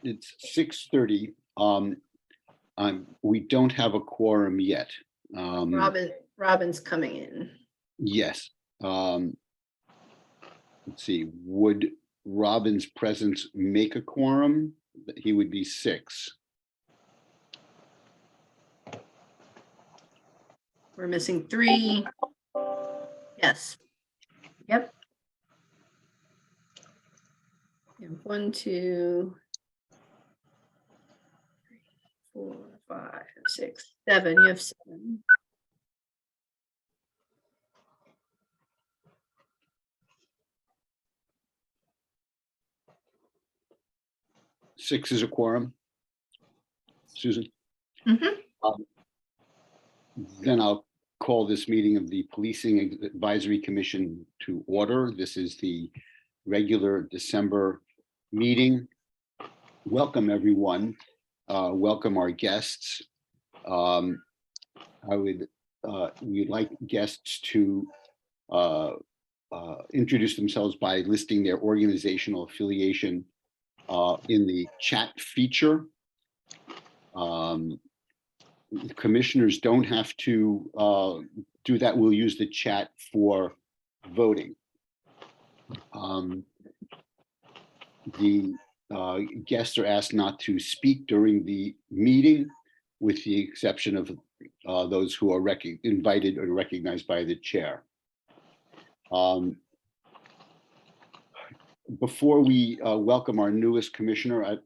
It's 6:30. We don't have a quorum yet. Robin's coming in. Yes. Let's see, would Robin's presence make a quorum? He would be 6. We're missing 3. Yes. Yep. We have 1, 2, 3, 4, 5, 6, 7. You have 7. Six is a quorum. Susan? Then I'll call this meeting of the Policing Advisory Commission to order. This is the regular December meeting. Welcome, everyone. Welcome our guests. We'd like guests to introduce themselves by listing their organizational affiliation in the chat feature. Commissioners don't have to do that. We'll use the chat for voting. The guests are asked not to speak during the meeting, with the exception of those who are invited or recognized by the chair. Before we welcome our newest commissioner,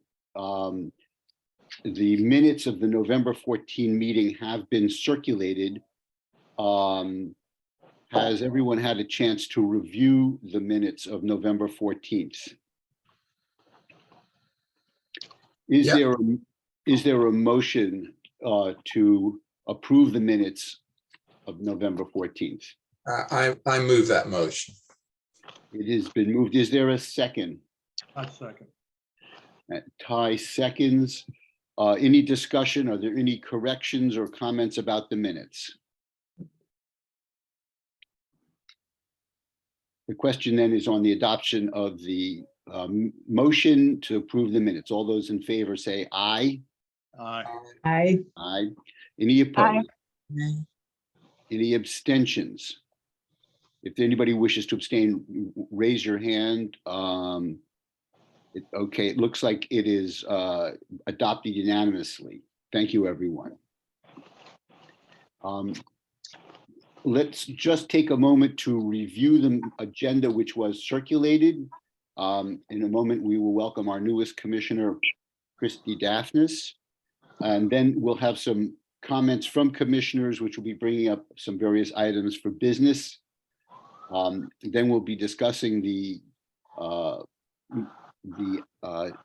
the minutes of the November 14 meeting have been circulated. Has everyone had a chance to review the minutes of November 14th? Is there a motion to approve the minutes of November 14th? I move that motion. It has been moved. Is there a second? I second. Ty seconds. Any discussion? Are there any corrections or comments about the minutes? The question then is on the adoption of the motion to approve the minutes. All those in favor say aye. Aye. Aye. Aye. Any opposed? Any abstentions? If anybody wishes to abstain, raise your hand. Okay, it looks like it is adopted unanimously. Thank you, everyone. Let's just take a moment to review the agenda, which was circulated. In a moment, we will welcome our newest commissioner, Christy Daphnis, and then we'll have some comments from commissioners, which will be bringing up some various items for business. Then we'll be discussing the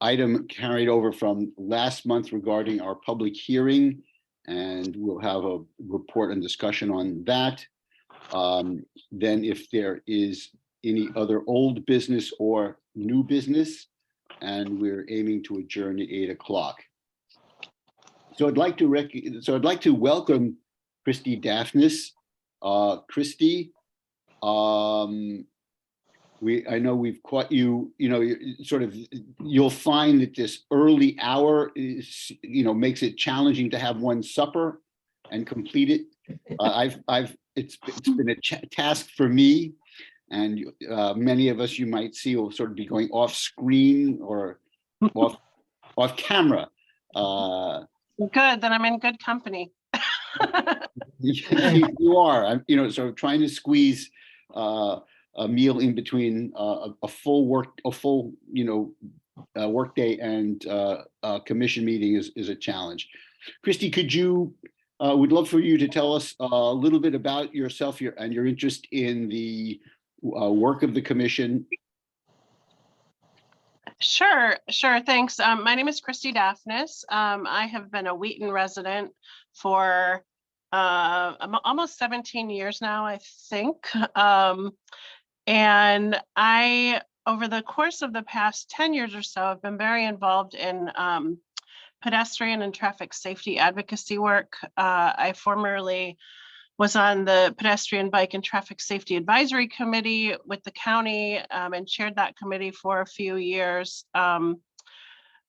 item carried over from last month regarding our public hearing, and we'll have a report and discussion on that. Then if there is any other old business or new business, and we're aiming to adjourn at 8 o'clock. So I'd like to welcome Christy Daphnis. Christy, I know we've caught you, you'll find that this early hour is, makes it challenging to have one supper and complete it. It's been a task for me, and many of us you might see will sort of be going off screen or off camera. Good, then I'm in good company. You are, sort of trying to squeeze a meal in between a full workday and a commission meeting is a challenge. Christy, we'd love for you to tell us a little bit about yourself and your interest in the work of the commission. Sure, thanks. My name is Christy Daphnis. I have been a Wheaton resident for almost 17 years now, I think. And over the course of the past 10 years or so, I've been very involved in pedestrian and traffic safety advocacy work. I formerly was on the Pedestrian, Bike, and Traffic Safety Advisory Committee with the county and chaired that committee for a few years.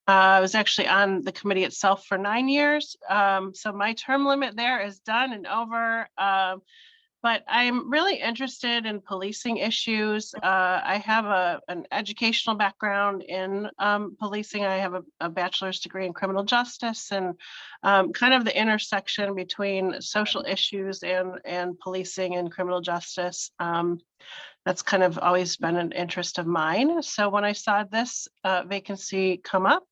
I was actually on the committee itself for 9 years. So my term limit there is done and over. But I'm really interested in policing issues. I have an educational background in policing. I have a bachelor's degree in criminal justice, and kind of the intersection between social issues and policing and criminal justice. That's kind of always been an interest of mine. So when I saw this vacancy come up,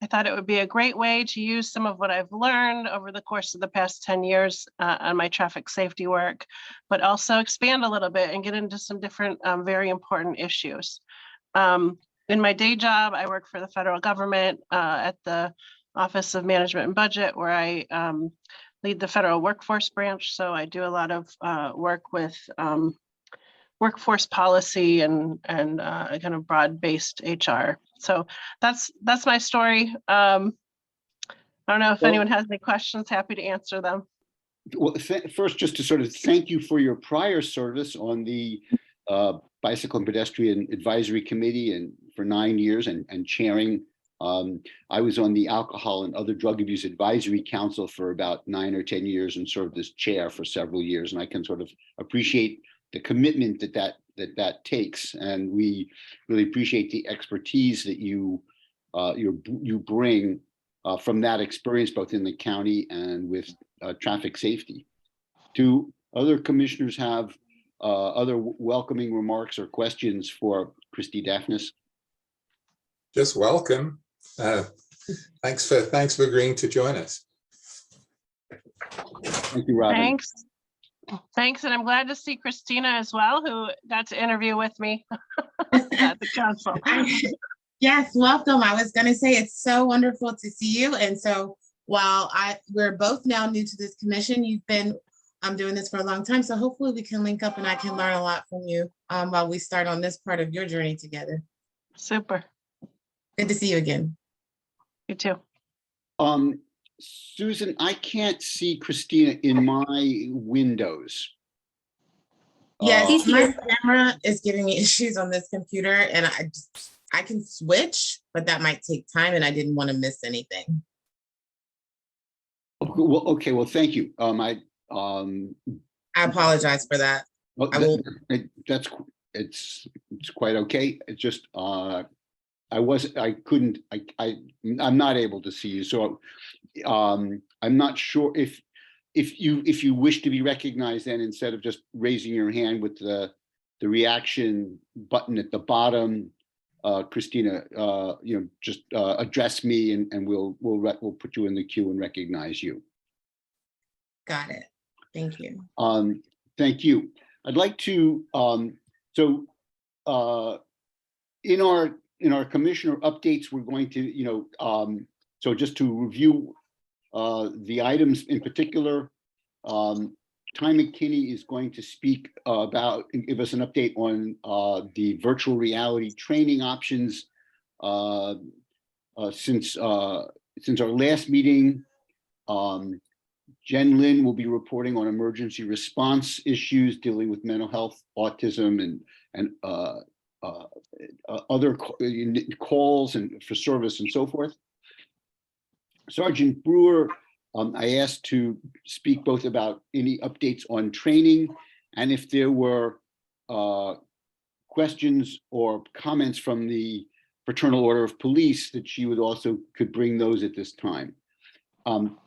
I thought it would be a great way to use some of what I've learned over the course of the past 10 years on my traffic safety work, but also expand a little bit and get into some different very important issues. In my day job, I work for the federal government at the Office of Management and Budget, where I lead the federal workforce branch. So I do a lot of work with workforce policy and kind of broad-based HR. So that's my story. I don't know if Well, anyone has any questions, happy to answer them. Well, first, just to sort of thank you for your prior service on the Bicycle and Pedestrian Advisory Committee and for 9 years and chairing. I was on the Alcohol and Other Drug Abuse Advisory Council for about 9 or 10 years and served as chair for several years. And I can sort of appreciate the commitment that takes, and we really appreciate the expertise that you bring from that experience, both in the county and with traffic safety. Do other commissioners have other welcoming remarks or questions for Christy Daphnis? Just welcome. Thanks for agreeing to join us. Thank you, Robin. Thanks, and I'm glad to see Christina as well, who got to interview with me at the council. Yes, welcome. I was going to say it's so wonderful to see you. And so while we're both now new to this commission, you've been doing this for a long time. So hopefully we can link up and I can learn a lot from you while we start on this part of your journey together. Super. Good to see you again. You too. Susan, I can't see Christina in my windows. Yes, my camera is giving me issues on this computer and I can switch, but that might take time and I didn't want to miss anything. Well, okay, well, thank you. I apologize for that. Well, I will. It's quite okay. It's just I'm not able to see you, so I'm not sure if you wish to be recognized, then instead of just raising your hand with the reaction button at the bottom, Christina, just address me and we'll put you in the queue and recognize you. Got it. Thank you. Thank you. I'd like to in our commissioner updates, we're going to so just to review the items in particular, Ty McKinney is going to speak about and give us an update on the virtual reality training options since our last meeting. Jen Lin will be reporting on emergency response issues dealing with mental health, autism, and other calls and for service and so forth. Sergeant Brewer, I asked to speak both about any updates on training and if there were questions or comments from the Fraternal Order of Police that she would also could bring those at this time.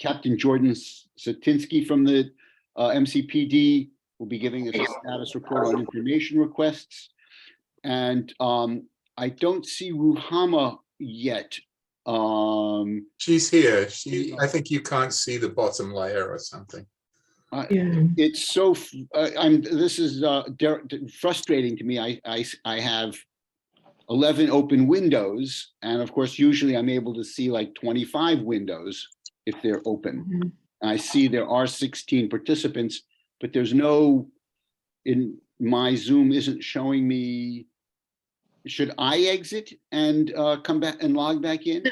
Captain Jordan Satinsky from the MCPD will be giving us a status report on information requests. And I don't see Ruhama yet. She's here. I think you can't see the bottom layer or something. It's so this is frustrating to me. I have 11 open windows, and of course usually I'm able to see like 25 windows if they're open. Mm-hmm. I see there are 16 participants, but there's no, in my Zoom isn't showing me. Should I exit and come back and log back in?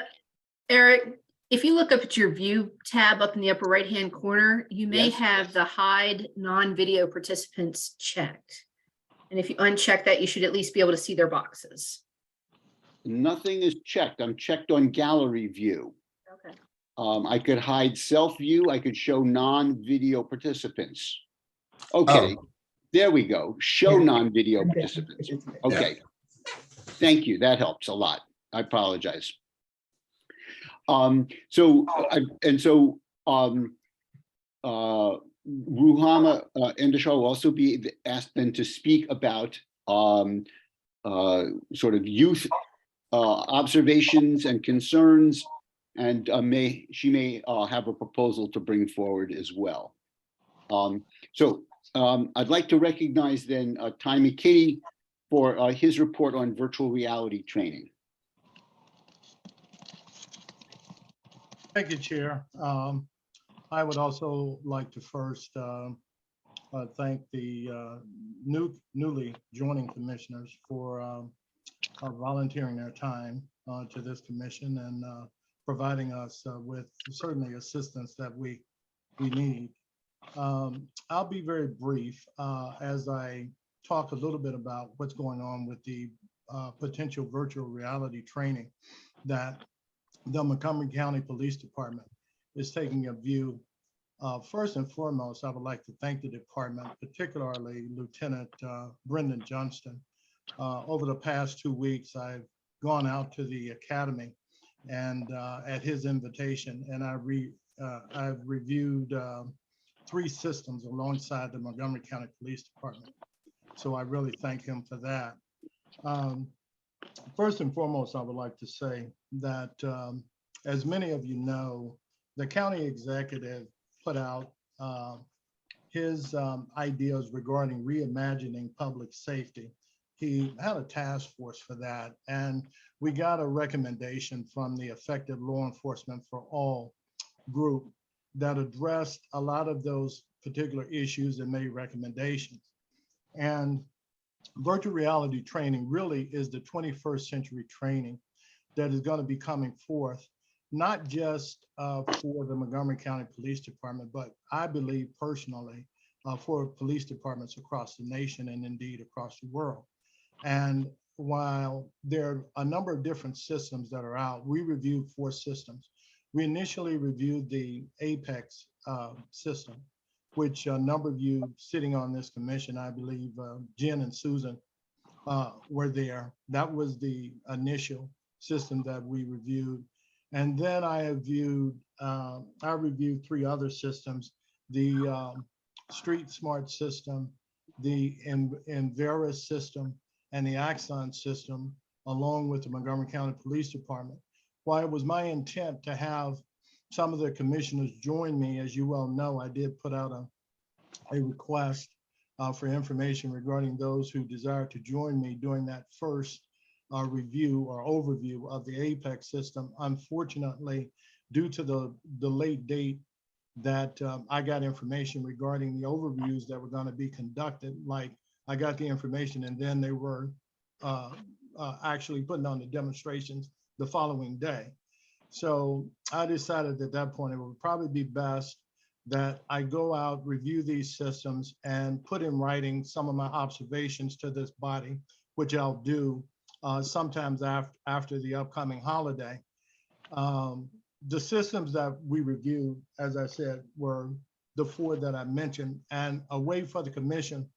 Eric, if you look up at your view tab up in the upper right hand corner, you may have the hide non-video participants checked. And if you uncheck that, you should at least be able to see their boxes. Nothing is checked. I'm checked on gallery view. Okay. I could hide self-view. I could show non-video participants. Okay, there we go. Show non-video participants. Okay. Thank you. That helps a lot. I apologize. Ruhama Endeshar will also be asked then to speak about sort of youth observations and concerns, and she may have a proposal to bring forward as well. I'd like to recognize then Ty McKinney for his report on virtual reality training. Thank you, Chair. I would also like to first thank the newly joining commissioners for volunteering their time to this commission and providing us with certainly assistance that we need. I'll be very brief as I talk a little bit about what's going on with the potential virtual reality training that the Montgomery County Police Department is taking a view. First and foremost, I would like to thank the department, particularly Lieutenant Brendan Johnston. Over the past 2 weeks, I've gone out to the academy and at his invitation, and I've reviewed 3 systems alongside the Montgomery County Police Department. So I really thank him for that. First and foremost, I would like to say that as many of you know, the county executive put out his ideas regarding reimagining public safety. He had a task force for that, and we got a recommendation from the Effective Law Enforcement for All group that addressed a lot of those particular issues and made recommendations. And virtual reality training really is the 21st century training that is going to be coming forth, not just for the Montgomery County Police Department, but I believe personally for police departments across the nation and indeed across the world. And while there are a number of different systems that are out, we reviewed 4 systems. We initially reviewed the Apex system, which a number of you sitting on this commission, I believe Jen and Susan were there. That was the initial system that we reviewed. And then I reviewed 3 other systems, the Street Smart system, the Enverus system, and the Axon system, along with the Montgomery County Police Department. While it was my intent to have some of the commissioners join me, as you well know, I did put out a request for information regarding those who desire to join me during that first review or overview of the Apex system. Unfortunately, due to the late date that I got information regarding the overviews that were going to be conducted, like I got the information and then they were actually putting on the demonstrations the following day. So I decided at that point it would probably be best that I go out, review these systems, and put in writing some of my observations to this body, which I'll do sometimes after the upcoming holiday. The systems that we reviewed, as I said, were the 4 that I mentioned, and a way for the commission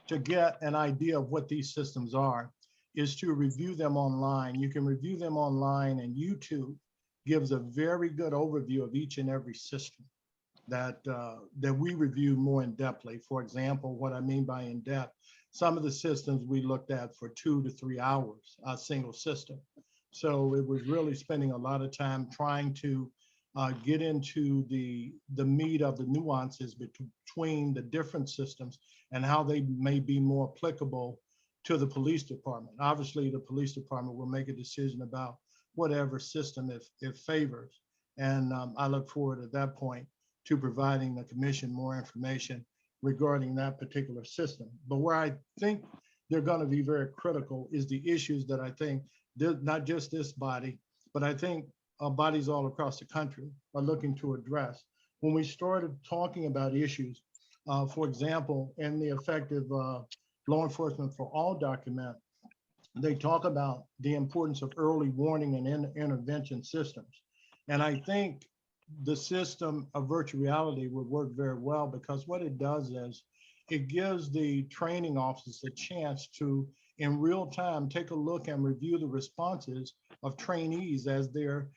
to get an idea of what these systems are is to review them online. You can review them online, and YouTube gives a very good overview of each and every system that we reviewed more in depthly. For example, what I mean by in depth, some of the systems we looked at for 2 to 3 hours, a single system. So it was really spending a lot of time trying to get into the meat of the nuances between the different systems and how they may be more applicable to the police department. Obviously, the police department will make a decision about whatever system it favors. And I look forward at that point to providing the commission more information regarding that particular system. But where I think they're going to be very critical is the issues that I think not just this body, but I think bodies all across the country are looking to address. When we started talking about issues, for example, in the Effective Law Enforcement for All document, they talk about the importance of early warning and intervention systems. And I think the system of virtual reality would work very well, because what it does is it gives the training officers a chance to, in real time, take a look and review the responses of trainees as they're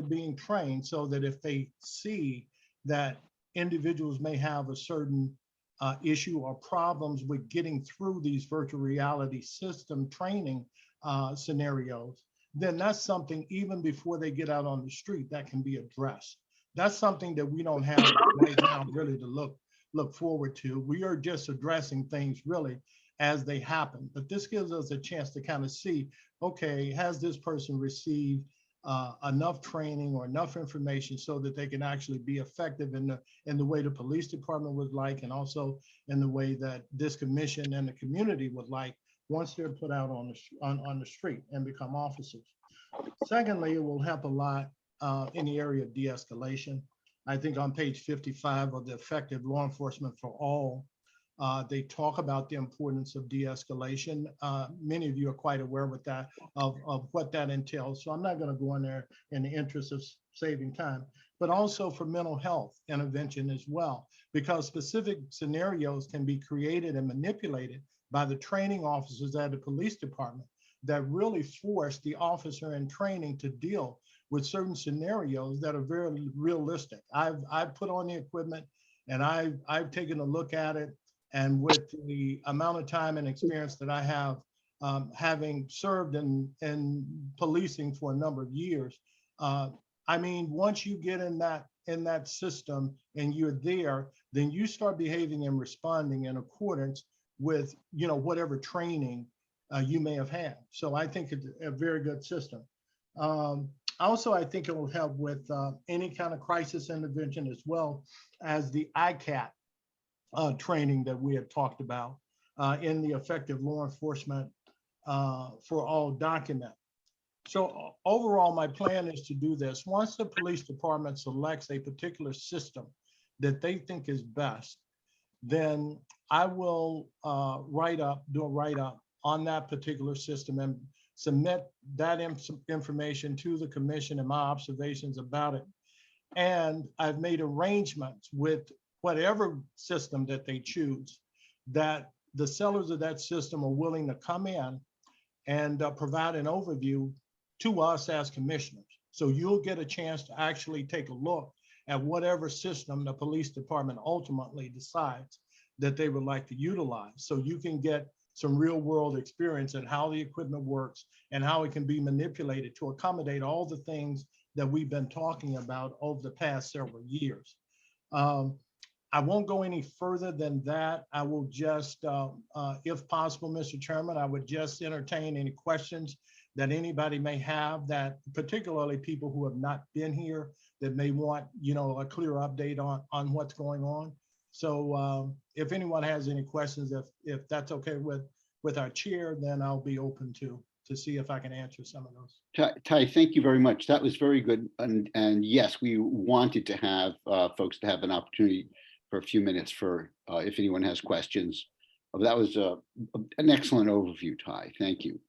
being trained, so that if they see that individuals may have a certain issue or problems with getting through these virtual reality system training scenarios, then that's something, even before they get out on the street, that can be addressed. That's something that we don't have right now really to look forward to. We are just addressing things really as they happen. But this gives us a chance to kind of see, okay, has this person received enough training or enough information so that they can actually be effective in the way the police department would like, and also in the way that this commission and the community would like once they're put out on the street and become officers. Secondly, it will help a lot in the area of de-escalation. I think on page 55 of the Effective Law Enforcement for All, they talk about the importance of de-escalation. Many of you are quite aware with that, of what that entails. So I'm not going to go in there in the interest of saving time, but also for mental health intervention as well, because specific scenarios can be created and manipulated by the training officers at the police department that really force the officer in training to deal with certain scenarios that are very realistic. I've put on the equipment and I've taken a look at it. And with the amount of time and experience that I have, having served in policing for a number of years, I mean, once you get in that system and you're there, then you start behaving and responding in accordance with, you know, whatever training you may have had. So I think it's a very good system. Also, I think it will help with any kind of crisis intervention, as well as the ICAT training that we had talked about in the Effective Law Enforcement for All document. So overall, my plan is to do this. Once the police department selects a particular system that they think is best, then I will do a write-up on that particular system and submit that information to the commission and my observations about it. And I've made arrangements with whatever system that they choose, that the sellers of that system are willing to come in and provide an overview to us as commissioners. So you'll get a chance to actually take a look at whatever system the police department ultimately decides that they would like to utilize. So you can get some real world experience in how the equipment works and how it can be manipulated to accommodate all the things that we've been talking about over the past several years. I won't go any further than that. I will just, if possible, Mr. Chairman, I would just entertain any questions that anybody may have, that particularly people who have not been here that may want, you know, a clear update on what's going on. So if anyone has any questions, if that's okay with our chair, then I'll be open to see if I can answer some of those. Ty, thank you very much. That was very good. And yes, we wanted to have folks to have an opportunity for a few minutes for if anyone has questions. That was an excellent overview, Ty. Thank you.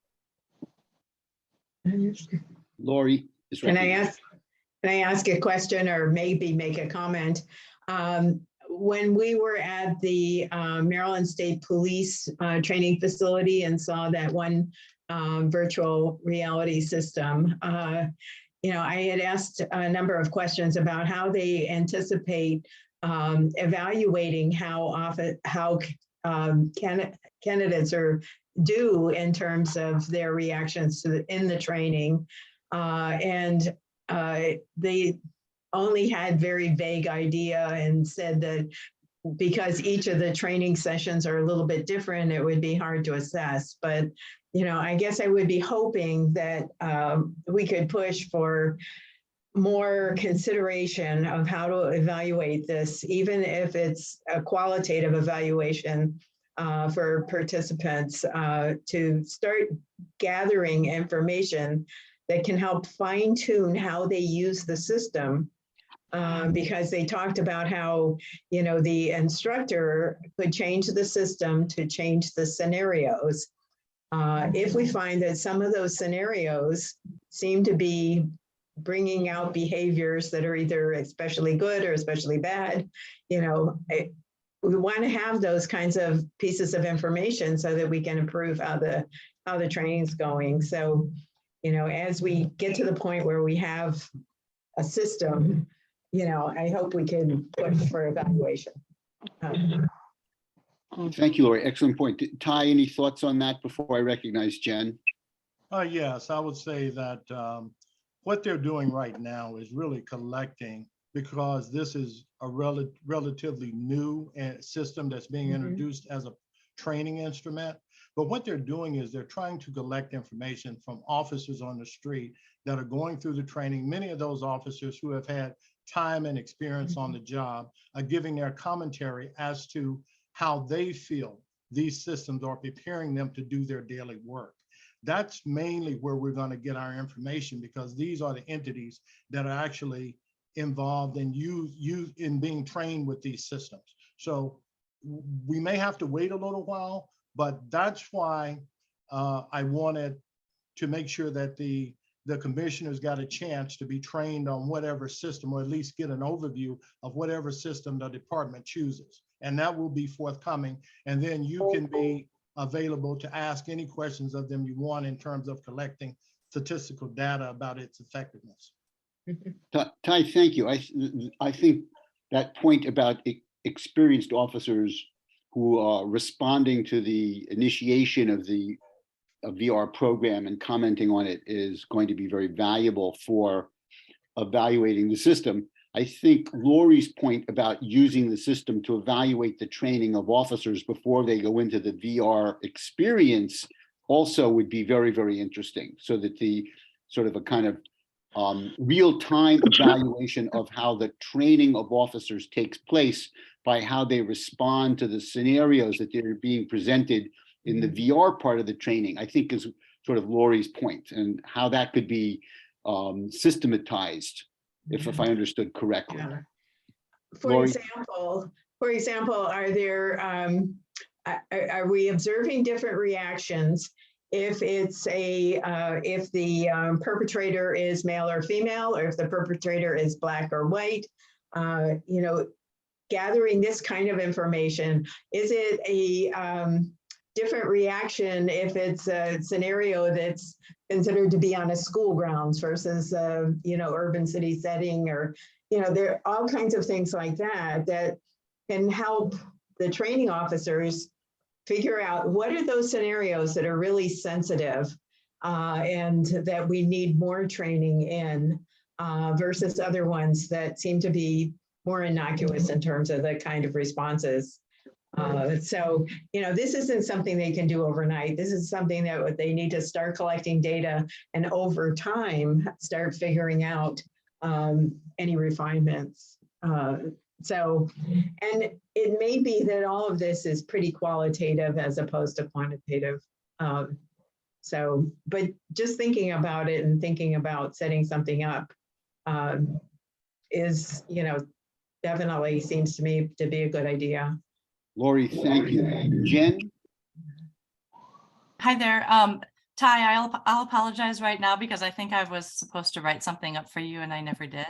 Lori is ready. Can I ask a question or maybe make a comment? When we were at the Maryland State Police training facility and saw that one virtual reality system, you know, I had asked a number of questions about how they anticipate evaluating how candidates do in terms of their reactions in the training, and they only had very vague idea and said that because each of the training sessions are a little bit different, it would be hard to assess. But, you know, I guess I would be hoping that we could push for more consideration of how to evaluate this, even if it's a qualitative evaluation for participants, to start gathering information that can help fine tune how they use the system. Because they talked about how, you know, the instructor could change the system to change the scenarios. If we find that some of those scenarios seem to be bringing out behaviors that are either especially good or especially bad, you know, we want to have those kinds of pieces of information so that we can improve how the training's going. So, you know, as we get to the point where we have a system, you know, I hope we can push for evaluation. Thank you, Lori. Excellent point. Ty, any thoughts on that before I recognize Jen? Yes, I would say that what they're doing right now is really collecting, because this is a relatively new system that's being introduced as a training instrument. But what they're doing is they're trying to collect information from officers on the street that are going through the training. Many of those officers who have had time and experience on the job are giving their commentary as to how they feel these systems are preparing them to do their daily work. That's mainly where we're going to get our information, because these are the entities that are actually involved in in being trained with these systems. So we may have to wait a little while, but that's why I wanted to make sure that the commissioners got a chance to be trained on whatever system, or at least get an overview of whatever system the department chooses. And that will be forthcoming. And then you can be available to ask any questions of them you want in terms of collecting statistical data about its effectiveness. Ty, thank you. I think that point about experienced officers who are responding to the initiation of the VR program and commenting on it is going to be very valuable for evaluating the system. I think Lori's point about using the system to evaluate the training of officers before they go into the VR experience also would be very, very interesting, so that the sort of a kind of real-time evaluation of how the training of officers takes place by how they respond to the scenarios that they're being presented in the VR part of the training, I think is sort of Lori's point, and how that could be systematized, if I understood correctly. Yeah. For Lori? example, are there are we observing different reactions if it's if the perpetrator is male or female, or if the perpetrator is Black or white? You know, gathering this kind of information, is it a different reaction if it's a scenario that's considered to be on a school grounds versus you know, urban city setting, or you know, there are all kinds of things like that that can help the training officers figure out what are those scenarios that are really sensitive and that we need more training in versus other ones that seem to be more innocuous in terms of the kind of responses. So, you know, this isn't something they can do overnight. This is something that they need to start collecting data, and over time start figuring out any refinements. So, and it may be that all of this is pretty qualitative as opposed to quantitative. So, but just thinking about it and thinking about setting something up is, you know, definitely seems to me to be a good idea. Lori, thank you. Jen? Hi there. Ty, I'll apologize right now because I think I was supposed to write something up for you and I never did.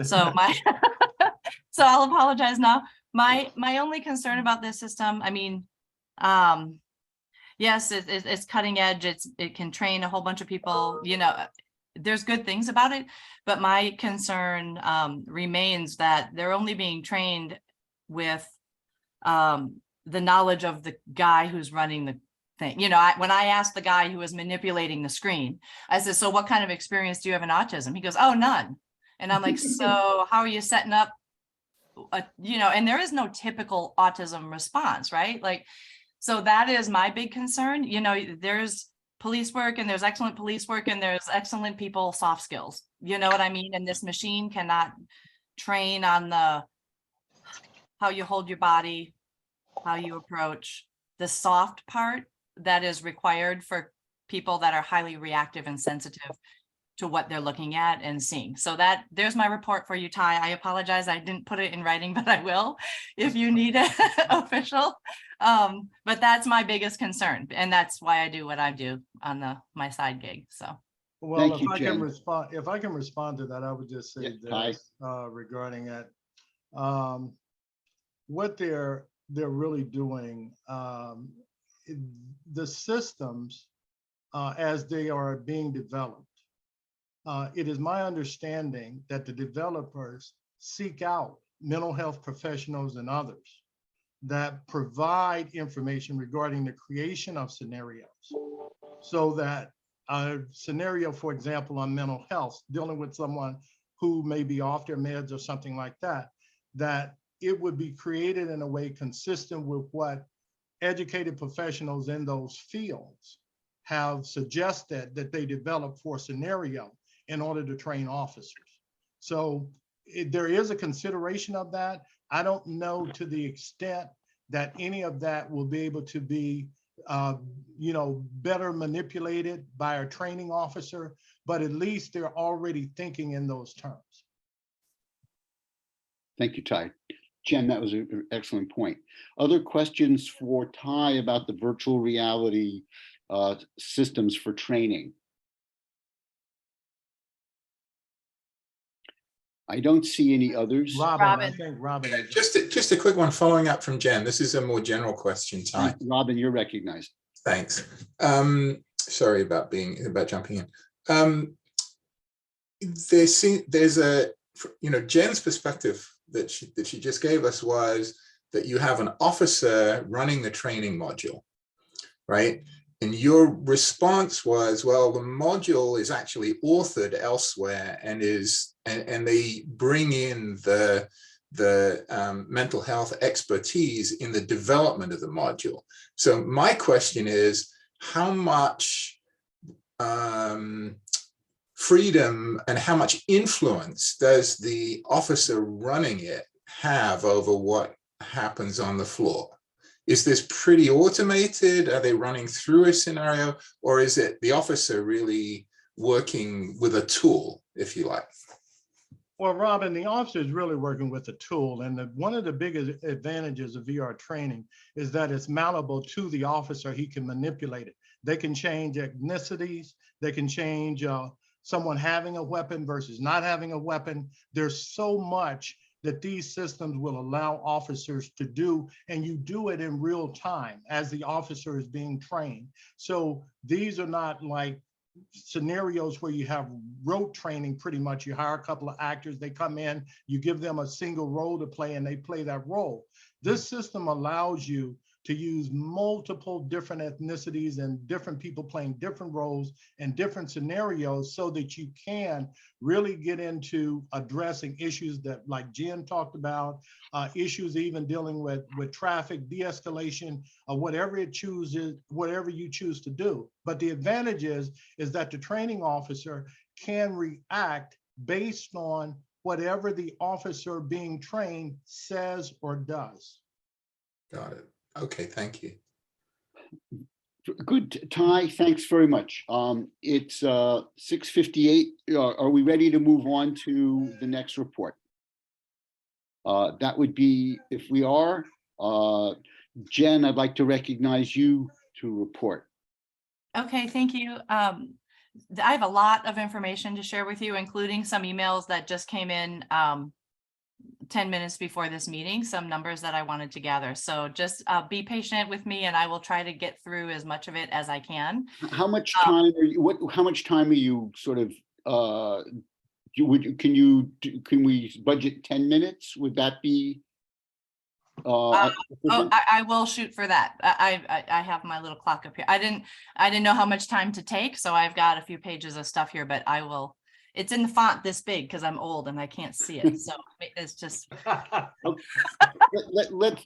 So so I'll apologize now. My only concern about this system, I mean, yes, it's cutting edge. It can train a whole bunch of people, you know, there's good things about it, but my concern remains that they're only being trained with the knowledge of the guy who's running the thing. You know, when I asked the guy who was manipulating the screen, I said, so what kind of experience do you have in autism? He goes, oh, none. And I'm like, so how are you setting up, you know, and there is no typical autism response, right? Like, so that is my big concern. You know, there's police work and there's excellent police work and there's excellent people, soft skills, you know what I mean? And this machine cannot train on the, how you hold your body, how you approach the soft part that is required for people that are highly reactive and sensitive to what they're looking at and seeing. So that there's my report for you, Ty. I apologize. I didn't put it in writing, but I will if you need it official. But that's my biggest concern, and that's why I do what I do on my side gig, so. Well, Thank you, Jen. if I can respond to that, I would just say Yeah, Ty. this regarding it. What they're really doing, the systems as they are being developed. It is my understanding that the developers seek out mental health professionals and others that provide information regarding the creation of scenarios, so that a scenario, for example, on mental health, dealing with someone who may be off their meds or something like that, that it would be created in a way consistent with what educated professionals in those fields have suggested that they develop for a scenario in order to train officers. So there is a consideration of that. I don't know to the extent that any of that will be able to be better manipulated by a training officer, but at least they're already thinking in those terms. Thank you, Ty. Jen, that was an excellent point. Other questions for Ty about the virtual reality systems for training? I don't see any others. Robin, I Robin. think Robin is. Just a quick one following up from Jen. This is a more general question, Ty. Robin, you're recognized. Thanks. Sorry about jumping in. There's a, Jen's perspective that she just gave us was that you have an officer running the training module, right? And your response was, well, the module is actually authored elsewhere and they bring in the mental health expertise in the development of the module. So my question is, how much freedom and how much influence does the officer running it have over what happens on the floor? Is this pretty automated? Are they running through a scenario, or is it the officer really working with a tool, if you like? Well, Robin, the officer is really working with a tool, and one of the biggest advantages of VR training is that it's malleable to the officer. He can manipulate it. They can change ethnicities. They can change someone having a weapon versus not having a weapon. There's so much that these systems will allow officers to do, and you do it in real time as the officer is being trained. So these are not like scenarios where you have rote training. Pretty much you hire a couple of actors, they come in, you give them a single role to play, and they play that role. This system allows you to use multiple different ethnicities and different people playing different roles and different scenarios, so that you can really get into addressing issues that, like Jen talked about, issues even dealing with traffic, de-escalation, or whatever you choose to do. But the advantage is that the training officer can react based on whatever the officer being trained says or does. Got it. Okay, thank you. Good, Ty, thanks very much. It's 6:58. Are we ready to move on to the next report? That would be, if we are, Jen, I'd like to recognize you to report. Okay, thank you. I have a lot of information to share with you, including some emails that just came in 10 minutes before this meeting, some numbers that I wanted to gather. So just be patient with me, and I will try to get through as much of it as I can. How much time are you, how much time are you sort of, can we budget 10 minutes? Would that be? I will shoot for that. I have my little clock up here. I didn't know how much time to take, so I've got a few pages of stuff here, but I will. It's in the font this big because I'm old and I can't see it. So it's just.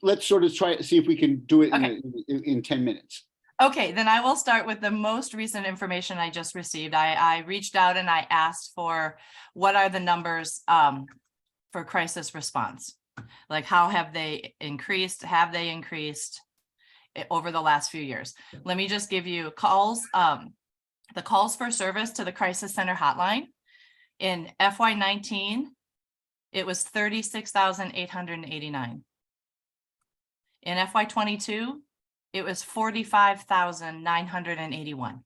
Let's sort of try to see if we can do it Okay. in 10 minutes. Okay, then I will start with the most recent information I just received. I reached out and I asked for what are the numbers for crisis response? Like, how have they increased? Have they increased over the last few years? Let me just give you calls. The calls for service to the Crisis Center hotline. In FY19, it was 36,889. In FY '22, it was 45,981.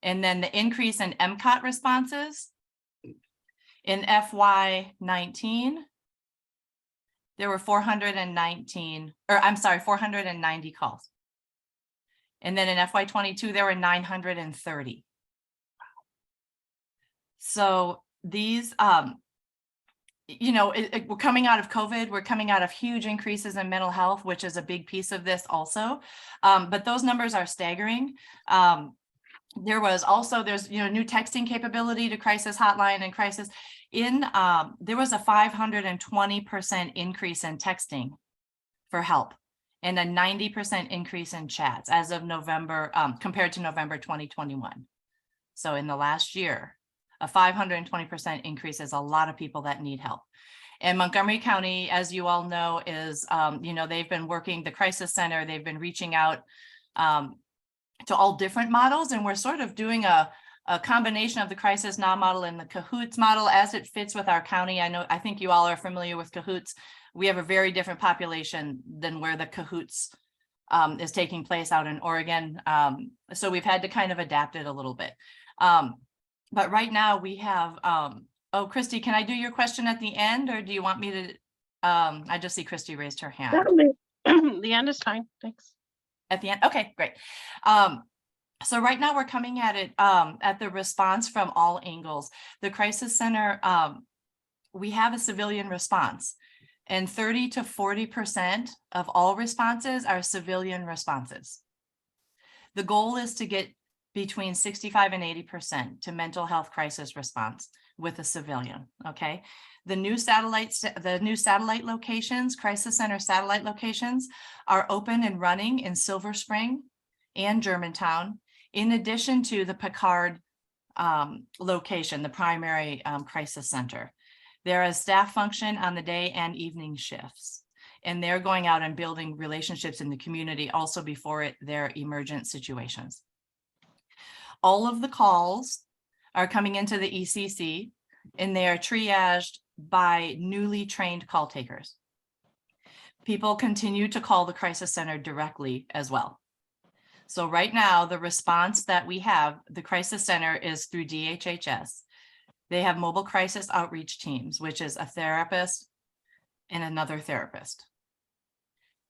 And then the increase in MCOT responses in FY '19, there were 490 calls. And then in FY '22, there were 930. So these, we're coming out of COVID, we're coming out of huge increases in mental health, which is a big piece of this also. But those numbers are staggering. There's new texting capability to crisis hotline and crisis there was a 520% increase in texting for help and a 90% increase in chats as of November, compared to November 2021. So in the last year, a 520% increase is a lot of people that need help. And Montgomery County, as you all know, is, they've been working the crisis center, they've been reaching out to all different models, and we're sort of doing a combination of the Crisis Now model and the Cahoots model as it fits with our county. I think you all are familiar with Cahoots. We have a very different population than where the Cahoots is taking place out in Oregon. So we've had to kind of adapt it a little bit. But right now we have, Christy, can I do your question at the end, or do you want me to, I just see Christy raised her hand. The end is fine, thanks. At the end, okay, great. So right now we're coming at it at the response from all angles. The Crisis Center, we have a civilian response, and 30 to 40% of all responses are civilian responses. The goal is to get between 65 and 80% to mental health crisis response with a civilian, okay? The new satellite locations, Crisis Center satellite locations, are open and running in Silver Spring and Germantown, in addition to the Picard location, the primary crisis center. There is staff function on the day and evening shifts, and they're going out and building relationships in the community also before their emergent situations. All of the calls are coming into the ECC, and they are triaged by newly trained call takers. People continue to call the Crisis Center directly as well. So right now, the response that we have, the Crisis Center, is through DHHS. They have mobile crisis outreach teams, which is a therapist and another therapist.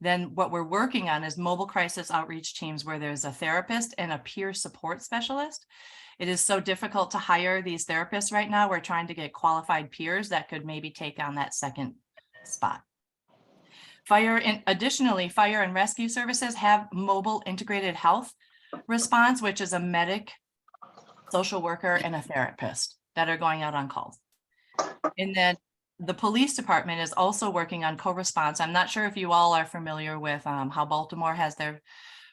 Then what we're working on is mobile crisis outreach teams where there's a therapist and a peer support specialist. It is so difficult to hire these therapists right now. We're trying to get qualified peers that could maybe take on that second spot. Additionally, fire and rescue services have mobile integrated health response, which is a medic, social worker, and a therapist that are going out on calls. And then the police department is also working on co-response. I'm not sure if you all are familiar with how Baltimore has their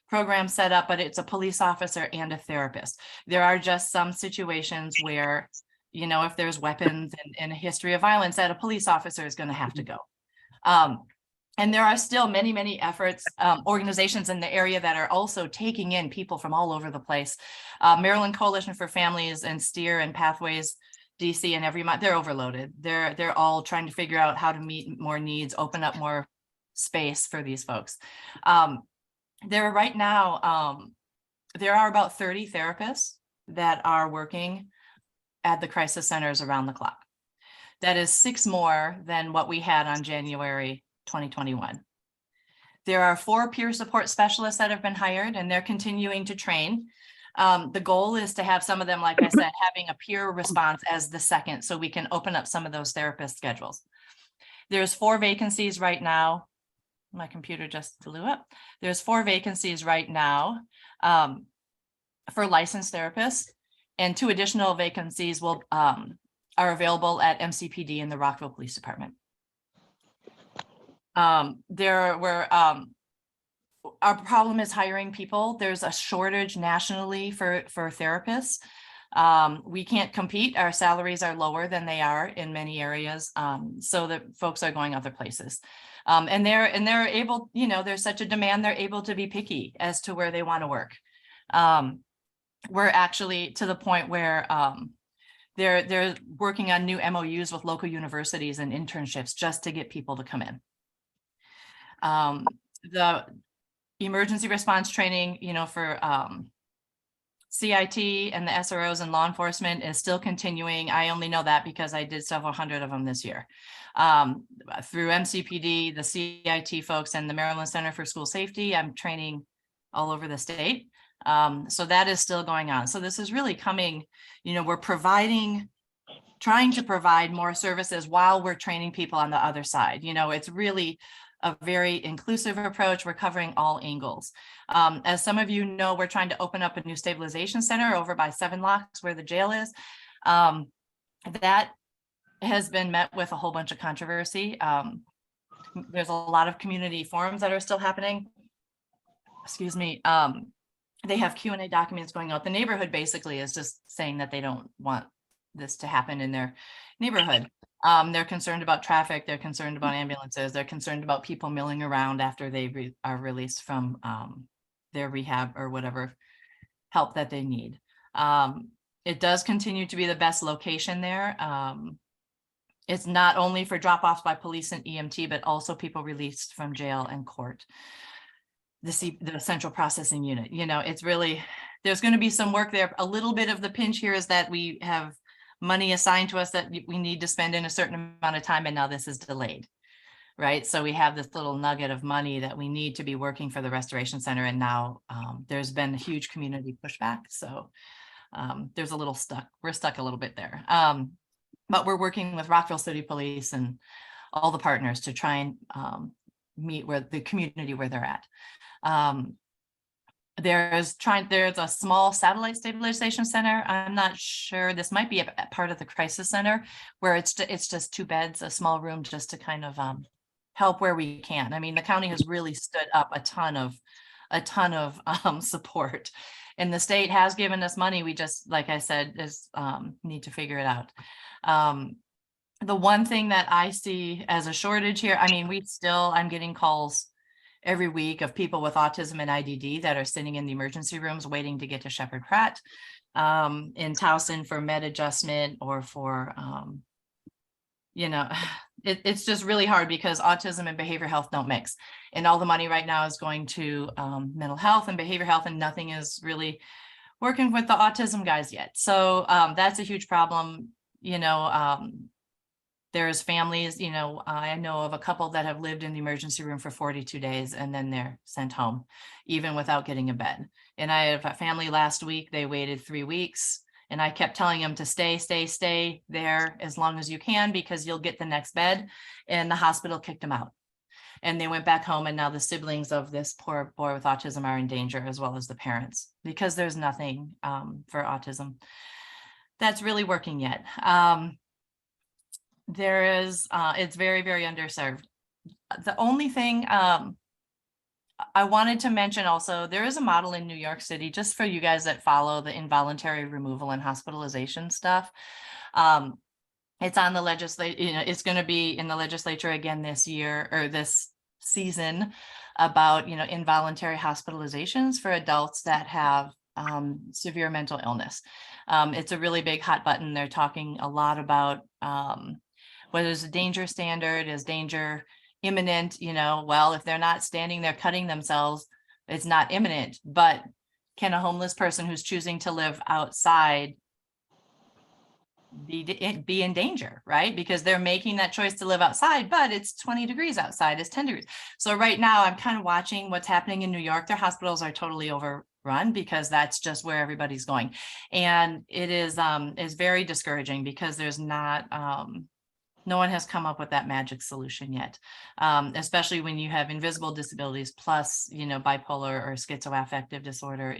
program set up, but it's a police officer and a therapist. There are just some situations where, if there's weapons and a history of violence, that a police officer is going to have to go. And there are still many, many efforts, organizations in the area that are also taking in people from all over the place. Maryland Coalition for Families and STEER and Pathways DC and every month, they're overloaded. They're all trying to figure out how to meet more needs, open up more space for these folks. There are right now, there are about 30 therapists that are working at the crisis centers around the clock. That is 6 more than what we had on January 2021. There are 4 peer support specialists that have been hired, and they're continuing to train. The goal is to have some of them, like I said, having a peer response as the second, so we can open up some of those therapist schedules. There's 4 vacancies right now. My computer just blew up. There's 4 vacancies right now for licensed therapists, and 2 additional vacancies are available at MCPD and the Rockville Police Department. Our problem is hiring people. There's a shortage nationally for therapists. We can't compete. Our salaries are lower than they are in many areas. So that folks are going other places. And they're able, there's such a demand, they're able to be picky as to where they want to work. We're actually to the point where they're working on new MOUs with local universities and internships just to get people to come in. The emergency response training, you know, for CIT and the SROs and law enforcement is still continuing. I only know that because I did several hundred of them this year. Through MCPD, the CIT folks, and the Maryland Center for School Safety, I'm training all over the state. So that is still going on. So this is really coming, you know, we're trying to provide more services while we're training people on the other side. You know, it's really a very inclusive approach. We're covering all angles. As some of you know, we're trying to open up a new stabilization center over by Seven Locks where the jail is. That has been met with a whole bunch of controversy. There's a lot of community forums that are still happening. Excuse me. They have Q&A documents going out. The neighborhood basically is just saying that they don't want this to happen in their neighborhood. They're concerned about traffic. They're concerned about ambulances. They're concerned about people milling around after they are released from their rehab or whatever help that they need. It does continue to be the best location there. It's not only for drop-offs by police and EMT, but also people released from jail and court. The central processing unit, you know, it's really, there's going to be some work there. A little bit of the pinch here is that we have money assigned to us that we need to spend in a certain amount of time, and now this is delayed, right? So we have this little nugget of money that we need to be working for the restoration center, and now there's been a huge community pushback, so there's a little stuck. We're stuck a little bit there, but we're working with Rockville City Police and all the partners to try and meet where the community where they're at. There's a small satellite stabilization center. I'm not sure, this might be a part of the crisis center where it's just 2 beds, a small room, just to kind of help where we can. I mean, the county has really stood up a ton of support, and the state has given us money. We just, like I said, need to figure it out. The one thing that I see as a shortage here, I mean, I'm getting calls every week of people with autism and IDD that are sitting in the emergency rooms waiting to get to Shepherd Pratt in Towson for med adjustment or for, you know, it's just really hard because autism and behavioral health don't mix. And all the money right now is going to mental health and behavioral health, and nothing is really working with the autism guys yet. So that's a huge problem. You know, there's families, you know, I know of a couple that have lived in the emergency room for 42 days and then they're sent home, even without getting a bed. And I have a family last week, they waited 3 weeks, and I kept telling them to stay there as long as you can because you'll get the next bed. And the hospital kicked them out. And they went back home, and now the siblings of this poor boy with autism are in danger, as well as the parents, because there's nothing for autism that's really working yet. There is, it's very, very underserved. The only thing I wanted to mention also, there is a model in New York City, just for you guys that follow the involuntary removal and hospitalization stuff. It's on the legislature, you know, it's going to be in the legislature again this year or this season about, you know, involuntary hospitalizations for adults that have severe mental illness. It's a really big hot button. They're talking a lot about whether there's a danger standard, is danger imminent, you know, well, if they're not standing there cutting themselves, it's not imminent, but can a homeless person who's choosing to live outside be in danger, right? Because they're making that choice to live outside, but it's 20 degrees outside, it's 10 degrees. So right now I'm kind of watching what's happening in New York. Their hospitals are totally overrun because that's just where everybody's going. And it is very discouraging because there's not, no one has come up with that magic solution yet, especially when you have invisible disabilities plus, you know, bipolar or schizoaffective disorder.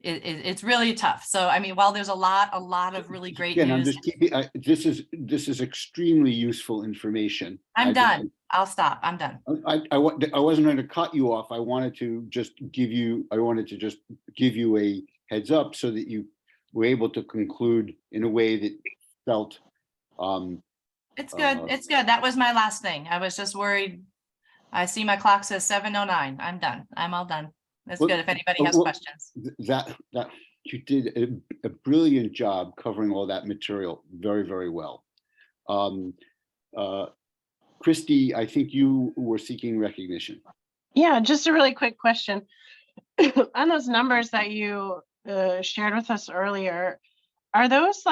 It's really tough. So, I mean, while there's a lot of really great Again, I'm news. just keeping, this is extremely useful information. I'm done. I'll stop. I'm done. I wasn't going to cut you off. I wanted to just give you a heads up so that you were able to conclude in a way that felt It's good. It's good. That was my last thing. I was just worried. I see my clock says 7:09. I'm done. I'm all done. That's Well, good if anybody has well, questions. that you did a brilliant job covering all that material very, very well. Christy, I think you were seeking recognition. Yeah, just a really quick question. On those numbers that you shared with us earlier, are those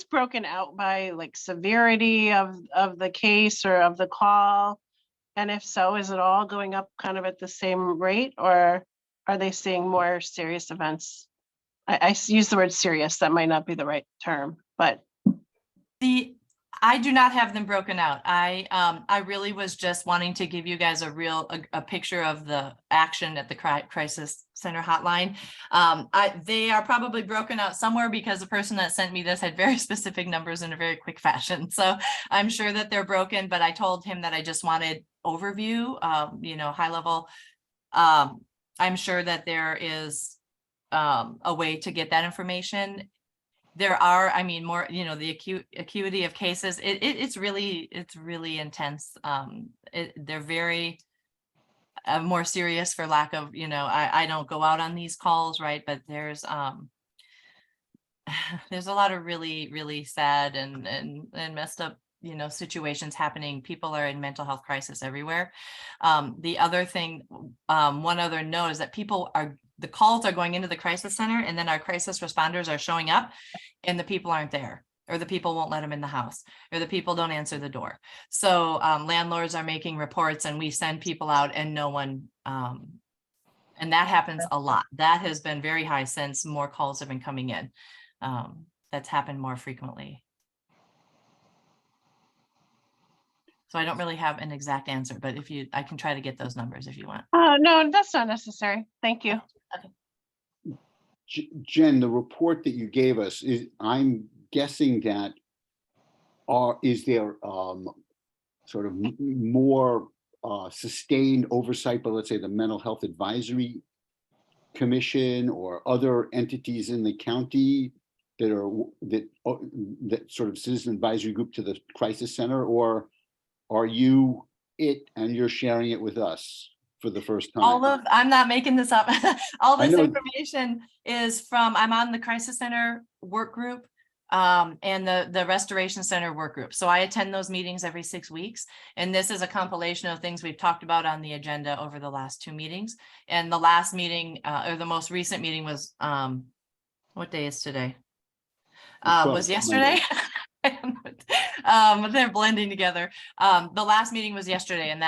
broken out by like severity of the case or of the call? And if so, is it all going up kind of at the same rate, or are they seeing more serious events? I use the word serious, that might not be the right term, but I do not have them broken out. I really was just wanting to give you guys a picture of the action at the crisis center hotline. They are probably broken out somewhere because the person that sent me this had very specific numbers in a very quick fashion. So I'm sure that they're broken, but I told him that I just wanted overview, high level. I'm sure that there is a way to get that information. There are, more, the acuity of cases, it's really intense. They're very more serious, for lack of, I don't go out on these calls, right? But there's a lot of really, really sad and messed up, situations happening. People are in mental health crisis everywhere. The other thing, one other note is that the calls are going into the crisis center, and then our crisis responders are showing up and the people aren't there, or the people won't let them in the house, or the people don't answer the door. So landlords are making reports and we send people out and no one, and that happens a lot. That has been very high since more calls have been coming in. That's happened more frequently. So I don't really have an exact answer, but I can try to get those numbers if you want. no, that's not necessary. Thank you. Jen, the report that you gave us, I'm guessing that is there sort of more sustained oversight by, let's say, the Mental Health Advisory Commission or other entities in the county that sort of citizen advisory group to the crisis center, or are you it and you're sharing it with us for the first time? I'm not making this up. All I this know. information is I'm on the crisis center work group and the restoration center work group. So I attend those meetings every 6 weeks. And this is a compilation of things we've talked about on the agenda over the last 2 meetings. And the last meeting or the most recent meeting was, what day is today? Was yesterday. They're blending together. The last meeting was yesterday, and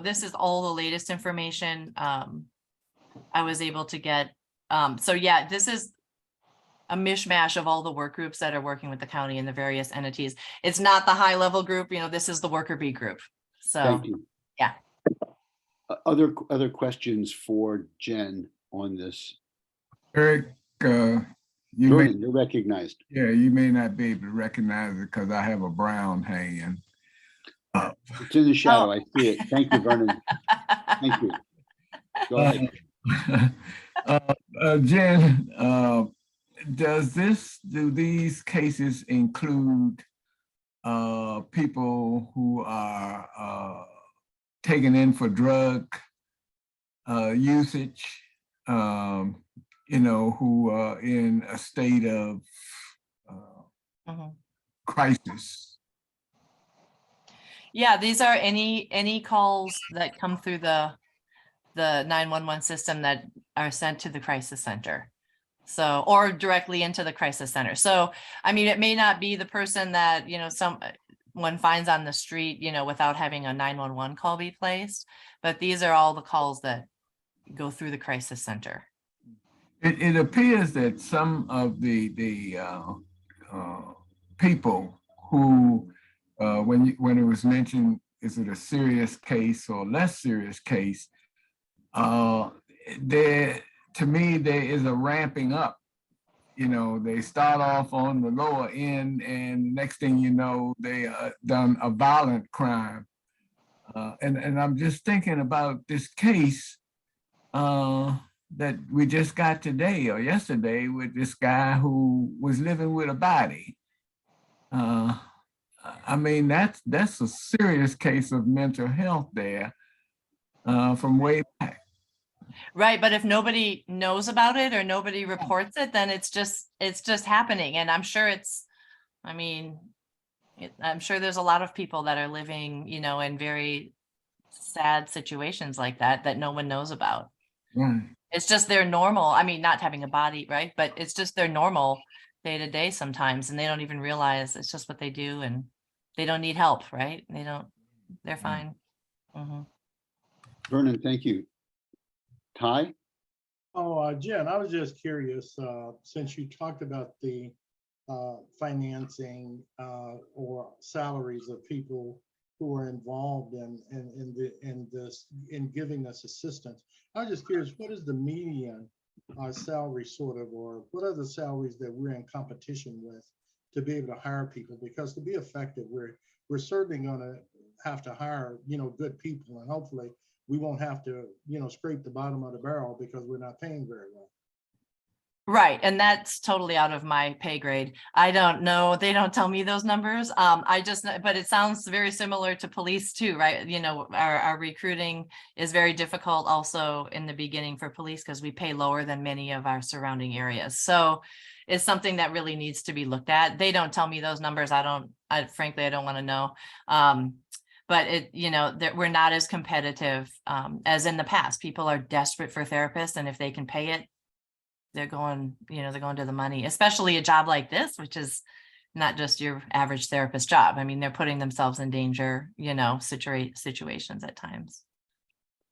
this is all the latest information I was able to get. So yeah, this is a mishmash of all the work groups that are working with the county and the various entities. It's not the high level group, this is the worker bee group. So Thank you. Yeah. Other questions for Jen on this? Eric, Vernon, you're recognized. you may not be able to recognize it because I have a brown hand. It's in the shadow. I see it. Thank you, Vernon. Thank you. Go ahead. Jen, do these cases include people who are taken in for drug usage? Who are in a state of crisis? Yeah, these are any calls that come through the 911 system that are sent to the crisis center. So, or directly into the crisis center. So, it may not be the person that, someone finds on the street, without having a 911 call be placed, but these are all the calls that go through the crisis center. It appears that some of the people who, when it was mentioned, is it a serious case or less serious case? To me, there is a ramping up. They start off on the lower end, and next thing you know, they done a violent crime. And I'm just thinking about this case that we just got today or yesterday with this guy who was living with a body. That's a serious case of mental health there from way back. Right, but if nobody knows about it or nobody reports it, then it's just happening. And I'm sure I'm sure there's a lot of people that are living, you know, in very sad situations like that, that no one knows about. Right. It's just their normal, I mean, not having a body, right? But it's just their normal day to day sometimes, and they don't even realize it's just what they do, and they don't need help, right? They're fine. Mhm. Vernon, thank you. Ty? Oh, Jen, I was just curious, since you talked about the financing or salaries of people who are involved in giving us assistance. I was just curious, what is the median salary sort of, or what are the salaries that we're in competition with to be able to hire people? Because to be effective, we're certainly going to have to hire, good people, and hopefully we won't have to, scrape the bottom of the barrel because we're not paying very well. Right, and that's totally out of my pay grade. I don't know, they don't tell me those numbers. I just, but it sounds very similar to police too, right? Our recruiting is very difficult also in the beginning for police because we pay lower than many of our surrounding areas. So it's something that really needs to be looked at. They don't tell me those numbers. Frankly, I don't want to know. But we're not as competitive as in the past. People are desperate for therapists, and if they can pay it, they're going to the money, especially a job like this, which is not just your average therapist job. I mean, they're putting themselves in danger, situations at times.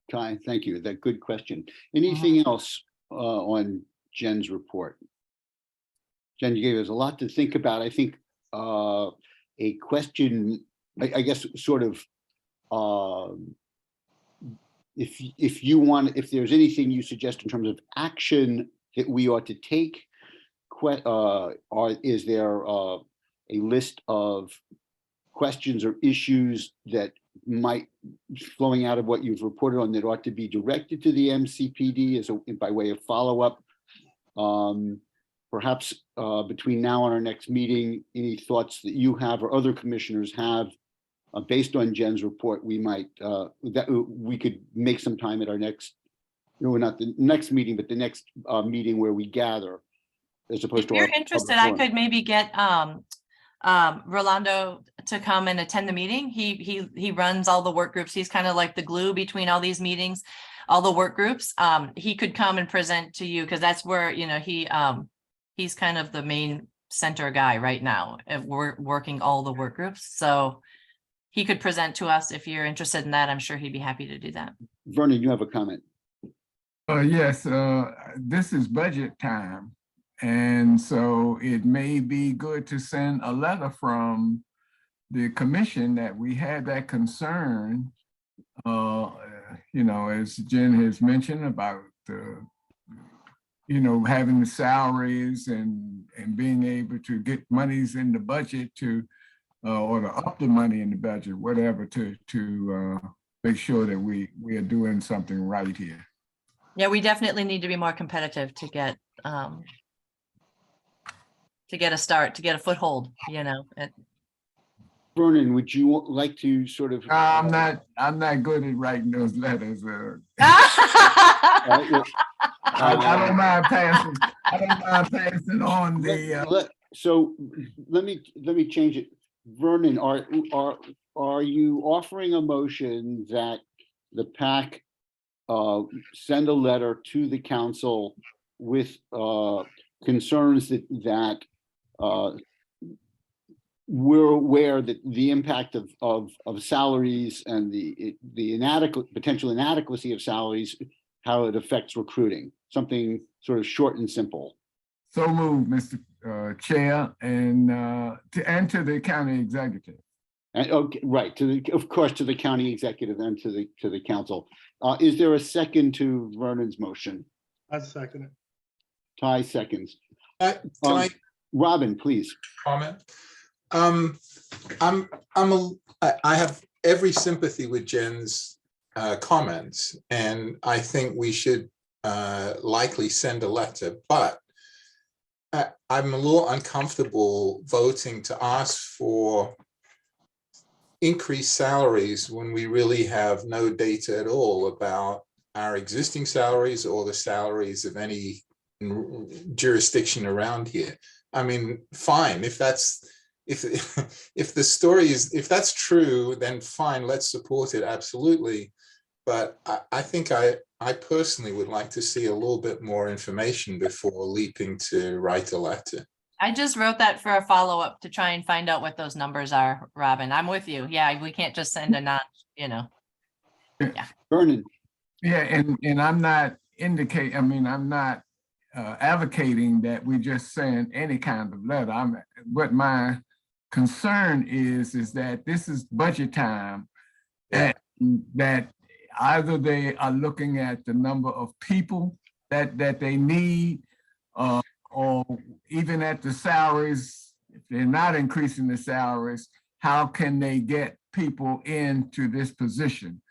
Ty, thank you. That good question. Anything else on Jen's report? Jen, you gave us a lot to think about. I think a question, I guess, sort of, if there's anything you suggest in terms of action that we ought to take, is there a list of questions or issues that might, flowing out of what you've reported on, that ought to be directed to the MCPD by way of follow-up? Perhaps between now and our next meeting, any thoughts that you have or other commissioners have based on Jen's report, we could make some time at our next, not the next meeting, but the next meeting where we gather, as opposed to. If you're interested, I could maybe get Rolando to come and attend the meeting. He runs all the work groups. He's kind of like the glue between all these meetings, all the work groups. He could come and present to you, because that's where, he's kind of the main center guy right now, and we're working all the work groups. So he could present to us if you're interested in that. I'm sure he'd be happy to do that. Vernon, you have a comment? Yes, this is budget time. And so it may be good to send a letter from the commission that we had that concern, as Jen has mentioned about the, having the salaries and being able to get monies in the budget to, or to up the money in the budget, whatever, to make sure that we are doing something right here. Yeah, we definitely need to be more competitive to get a start, to get a foothold, Vernon, would you like to sort of? I'm not good at writing those letters. I don't mind passing. I don't mind passing on the. So let me change it. Vernon, are you offering a motion that the PAC send a letter to the council with concerns that we're aware that the impact of salaries and the potential inadequacy of salaries, how it affects recruiting? Something sort of short and simple. So moved, Mr. Chair, and to the county executive. And okay, right, of course, to the county executive and to the council. Is there a second to Vernon's motion? I second it. Ty seconds. Can I Robin, please. comment? I have every sympathy with Jen's comments, and I think we should likely send a letter, but I'm a little uncomfortable voting to ask for increased salaries when we really have no data at all about our existing salaries or the salaries of any jurisdiction around here. I mean, fine, if that's if if the story is, if that's true, then fine, let's support it, absolutely. But I think I personally would like to see a little bit more information before leaping to write a letter. I just wrote that for a follow-up to try and find out what those numbers are, Robin. I'm with you. Yeah, we can't just send a not, you know. Vernon, Yeah, and I'm not I'm not advocating that we just send any kind of letter. What my concern is that this is budget time. Yeah. And that either they are looking at the number of people that they need, or even at the salaries. If they're not increasing the salaries, how can they get people into this position?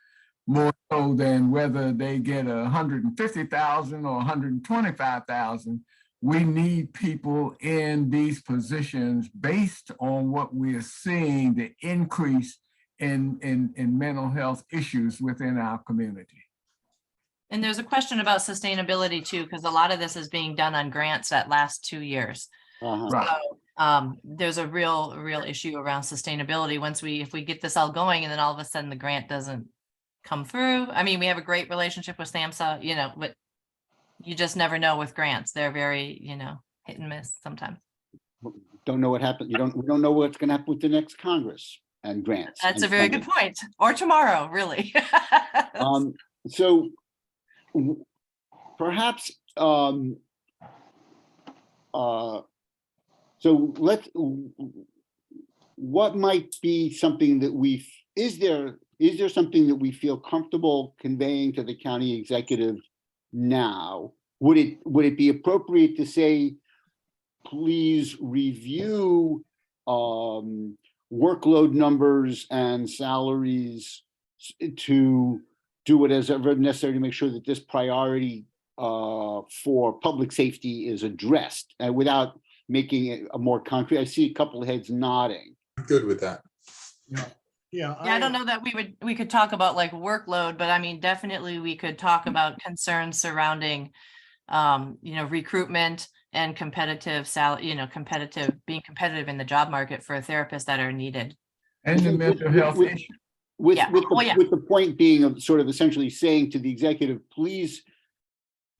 More so than whether they get 150,000 or 125,000. We need people in these positions based on what we are seeing, the increase in mental health issues within our community. And there's a question about sustainability too, because a lot of this is being done on grants that last 2 years. Right. So there's a real issue around sustainability if we get this all going and then all of a sudden the grant doesn't come through. I mean, we have a great relationship with SAMHSA, you know, but you just never know with grants. They're very, you know, hit and miss sometimes. don't know what happened. We don't know what's going to happen with the next Congress and grants. That's and a very good funding. point. Or tomorrow, really. So perhaps, so what might be something that is there something that we feel comfortable conveying to the county executive now? Would it be appropriate to say, please review workload numbers and salaries to do whatever necessary to make sure that this priority for public safety is addressed, without making it a more concrete? I see a couple of heads nodding. I'm good with that. Yeah. Yeah, I don't know that we could talk about like workload, but I mean, definitely we could talk about concerns surrounding, you know, recruitment and competitive salary, you know, being competitive in the job market for therapists that are needed. And the mental health issue. With the point being of sort of essentially saying to the executive, please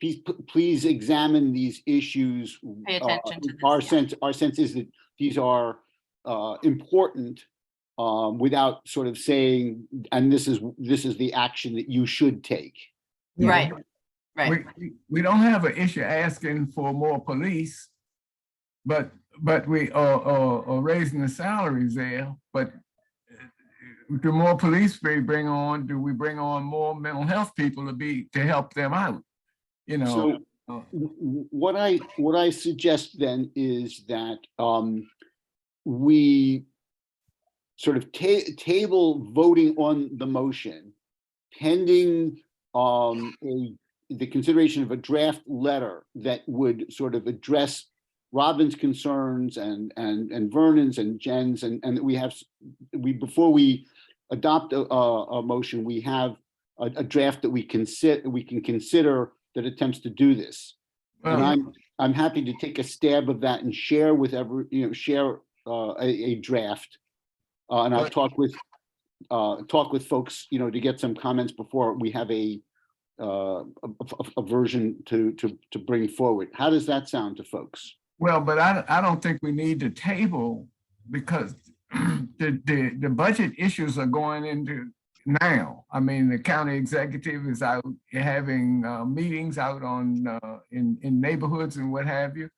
examine these issues. Pay attention to this, Our yeah. sense is that these are important, without sort of saying, and this is the action that you should take. Right, right. We don't have an issue asking for more police, but we are raising the salaries there. But the more police we bring on, do we bring on more mental health people to help them out? You know. So what I suggest then is that we sort of table voting on the motion pending the consideration of a draft letter that would sort of address Robin's concerns and Vernon's and Jen's, and that before we adopt a motion, we have a draft that we can consider that attempts to do this. And I'm happy to take a stab of that and share with a draft. And I'll talk with folks, you know, to get some comments before we have a version to bring forward. How does that sound to folks? Well, but I don't think we need to table, because the budget issues are going into now. I mean, the county executive is out having meetings out on in neighborhoods and what have you.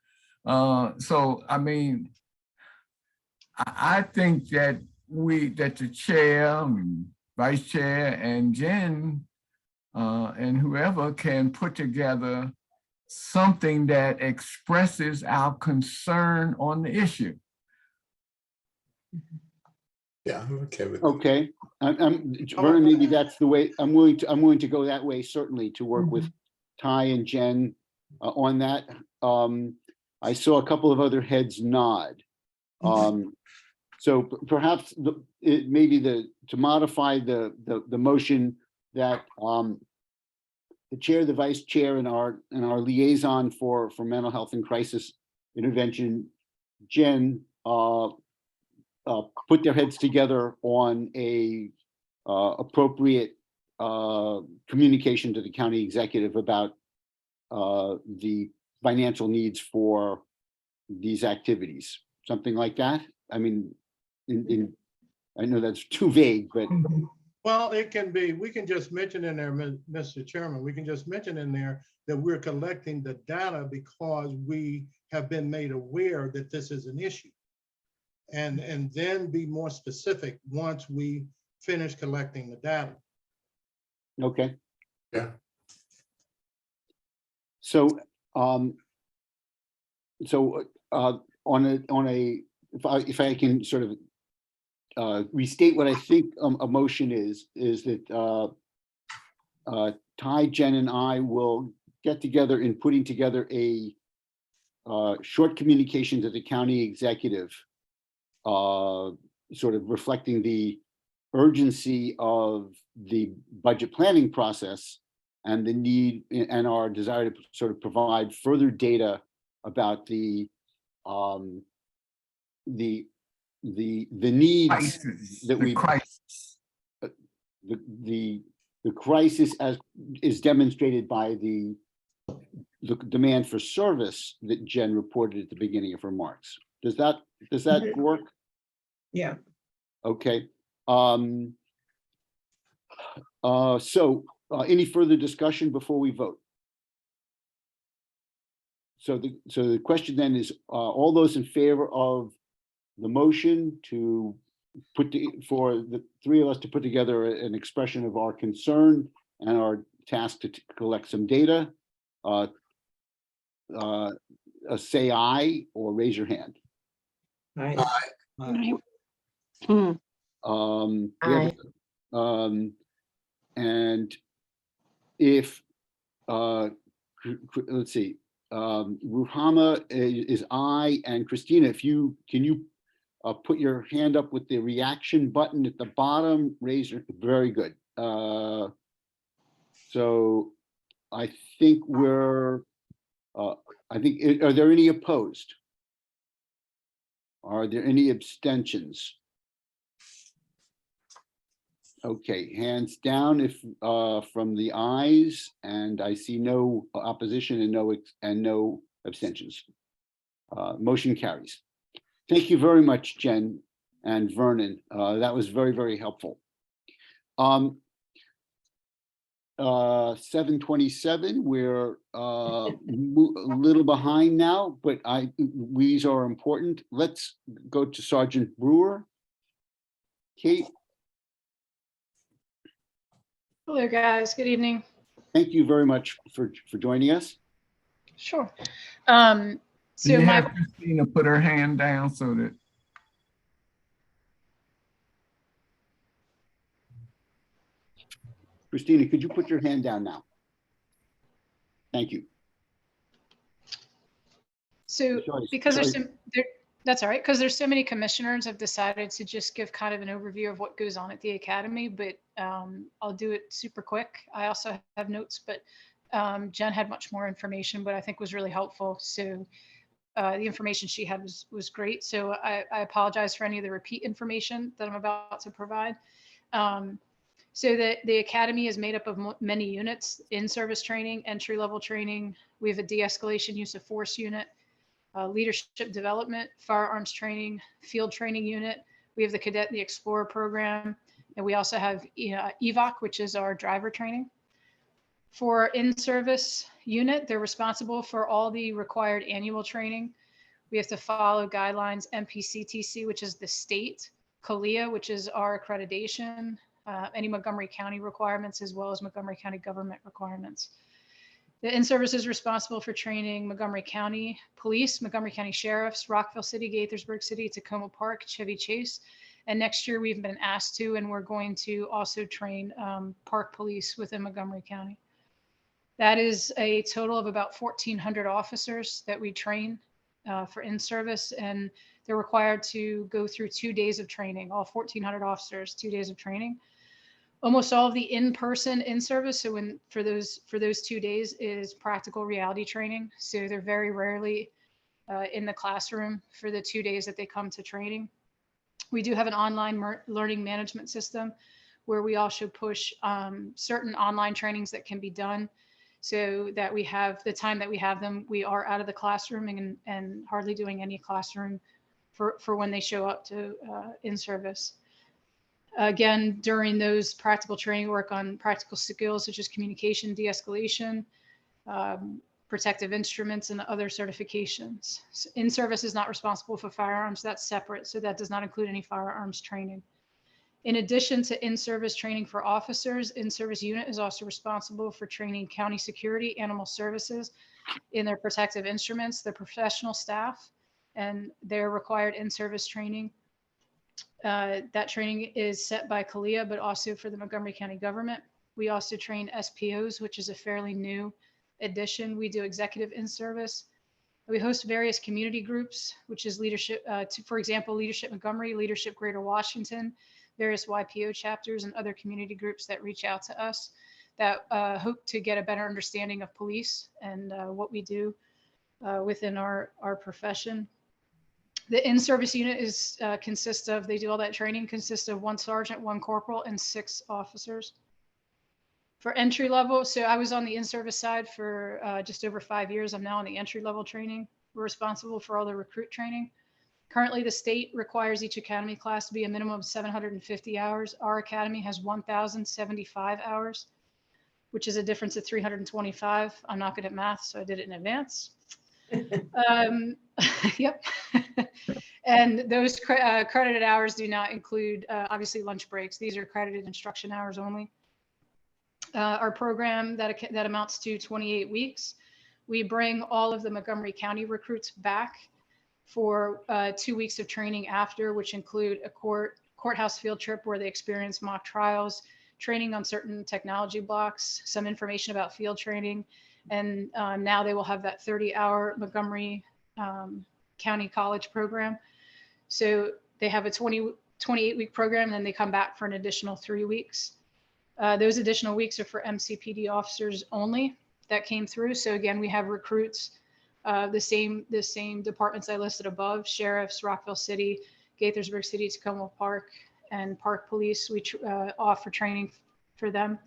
So I mean, I think that the chair, and vice chair, and Jen and whoever can put together something that expresses our concern on the issue. Yeah, I'm okay with that. Okay, Vernon, maybe that's the way. I'm willing to go that way, certainly, to work with Ty and Jen on that. I saw a couple of other heads nod. So perhaps to modify the motion that the chair, the vice chair, and our liaison for mental health and crisis intervention, Jen, put their heads together on a appropriate communication to the county executive about the financial needs for these activities, something like that. I mean, I know that's too vague, but Well, it can be, we can just mention in there, Mr. Chairman, we can just mention in there that we're collecting the data because we have been made aware that this is an issue. And then be more specific once we finish collecting the data. okay. Yeah. So, on a, if I can sort of restate what I think a motion is that Ty, Jen, and I will get together in putting together a short communication to the county executive, sort of reflecting the urgency of the budget planning process and the need and our desire to sort of provide further data about the needs Crisis, that the we crisis. the crisis as is demonstrated by the demand for service that Jen reported at the beginning of her remarks. Does that work? Yeah. Okay. So any further discussion before we vote? So the question then is, all those in favor of the motion to for the three of us to put together an expression of our concern and our task to collect some data, say aye or raise your hand. Right. We have and if let's see, Ruhama is aye, and Christina, if you can put your hand up with the reaction button at the bottom, raise your, very good. So I think are there any opposed? Are there any abstentions? Okay, hands down if from the ayes, and I see no opposition and no abstentions. Motion carries. Thank you very much, Jen and Vernon. That was very, very helpful. 7:27, we're a little behind now, but these are important. Let's go to Sergeant Brewer. Kate. Hello, guys. Good evening. Thank you very much for joining us. Sure. Do So you my have Christina put her hand down so that? Christina, could you put your hand down now? Thank you. so Sorry, because there's sorry. that's all right, because there's so many commissioners, I've decided to just give kind of an overview of what goes on at the academy, but I'll do it super quick. I also have notes, but Jen had much more information, but I think was really helpful. So the information she had was great. So I apologize for any of the repeat information that I'm about to provide. So the academy is made up of many units: in-service training, entry-level training. We have a de-escalation use of force unit, leadership development, firearms training, field training unit. We have the cadet and the explorer program, and we also have EVOC, which is our driver training. For in-service unit, they're responsible for all the required annual training. We have to follow guidelines, MPCTC, which is the state, CALIA, which is our accreditation, any Montgomery County requirements, as well as Montgomery County government requirements. The in-service is responsible for training Montgomery County Police, Montgomery County Sheriffs, Rockville City, Gaithersburg City, Tacoma Park, Chevy Chase. And next year we've been asked to, and we're going to also train Park Police within Montgomery County. That is a total of about 1,400 officers that we train for in-service, and they're required to go through 2 days of training, all 1,400 officers, 2 days of training. Almost all of the in-person in-service, so for those 2 days, is practical reality training. So they're very rarely in the classroom for the 2 days that they come to training. We do have an online learning management system where we also push certain online trainings that can be done so that we have the time that we have them, we are out of the classroom and hardly doing any classroom for when they show up to in service. Again, during those practical training, work on practical skills such as communication, de-escalation, protective instruments, and other certifications. In service is not responsible for firearms. That's separate. So that does not include any firearms training. In addition to in-service training for officers, in-service unit is also responsible for training county security, animal services in their protective instruments, their professional staff, and their required in-service training. That training is set by CALEA, but also for the Montgomery County government. We also train SPOs, which is a fairly new addition. We do executive in-service. We host various community groups, which is leadership, for example, Leadership Montgomery, Leadership Greater Washington, various YPO chapters, and other community groups that reach out to us that hope to get a better understanding of police and what we do within our profession. The in-service unit is consists of, they do all that training, consists of 1 sergeant, 1 corporal, and 6 officers. For entry level, so I was on the in-service side for just over 5 years. I'm now on the entry level training. We're responsible for all the recruit training. Currently, the state requires each academy class to be a minimum of 750 hours. Our academy has 1,075 hours, which is a difference of 325. I'm not good at math, so I did it in advance. Yep. And those credited hours do not include, obviously, lunch breaks. These are credited instruction hours only. Our program that amounts to 28 weeks. We bring all of the Montgomery County recruits back for 2 weeks of training after, which include a courthouse field trip where they experience mock trials, training on certain technology blocks, some information about field training, and now they will have that 30-hour Montgomery County College program. So they have a 28-week program, and then they come back for an additional 3 weeks. Those additional weeks are for MCPD officers only that came through. So again, we have recruits, the same departments I listed above: sheriffs, Rockville City, Gaithersburg City, Tacoma Park, and Park Police. We offer training for them.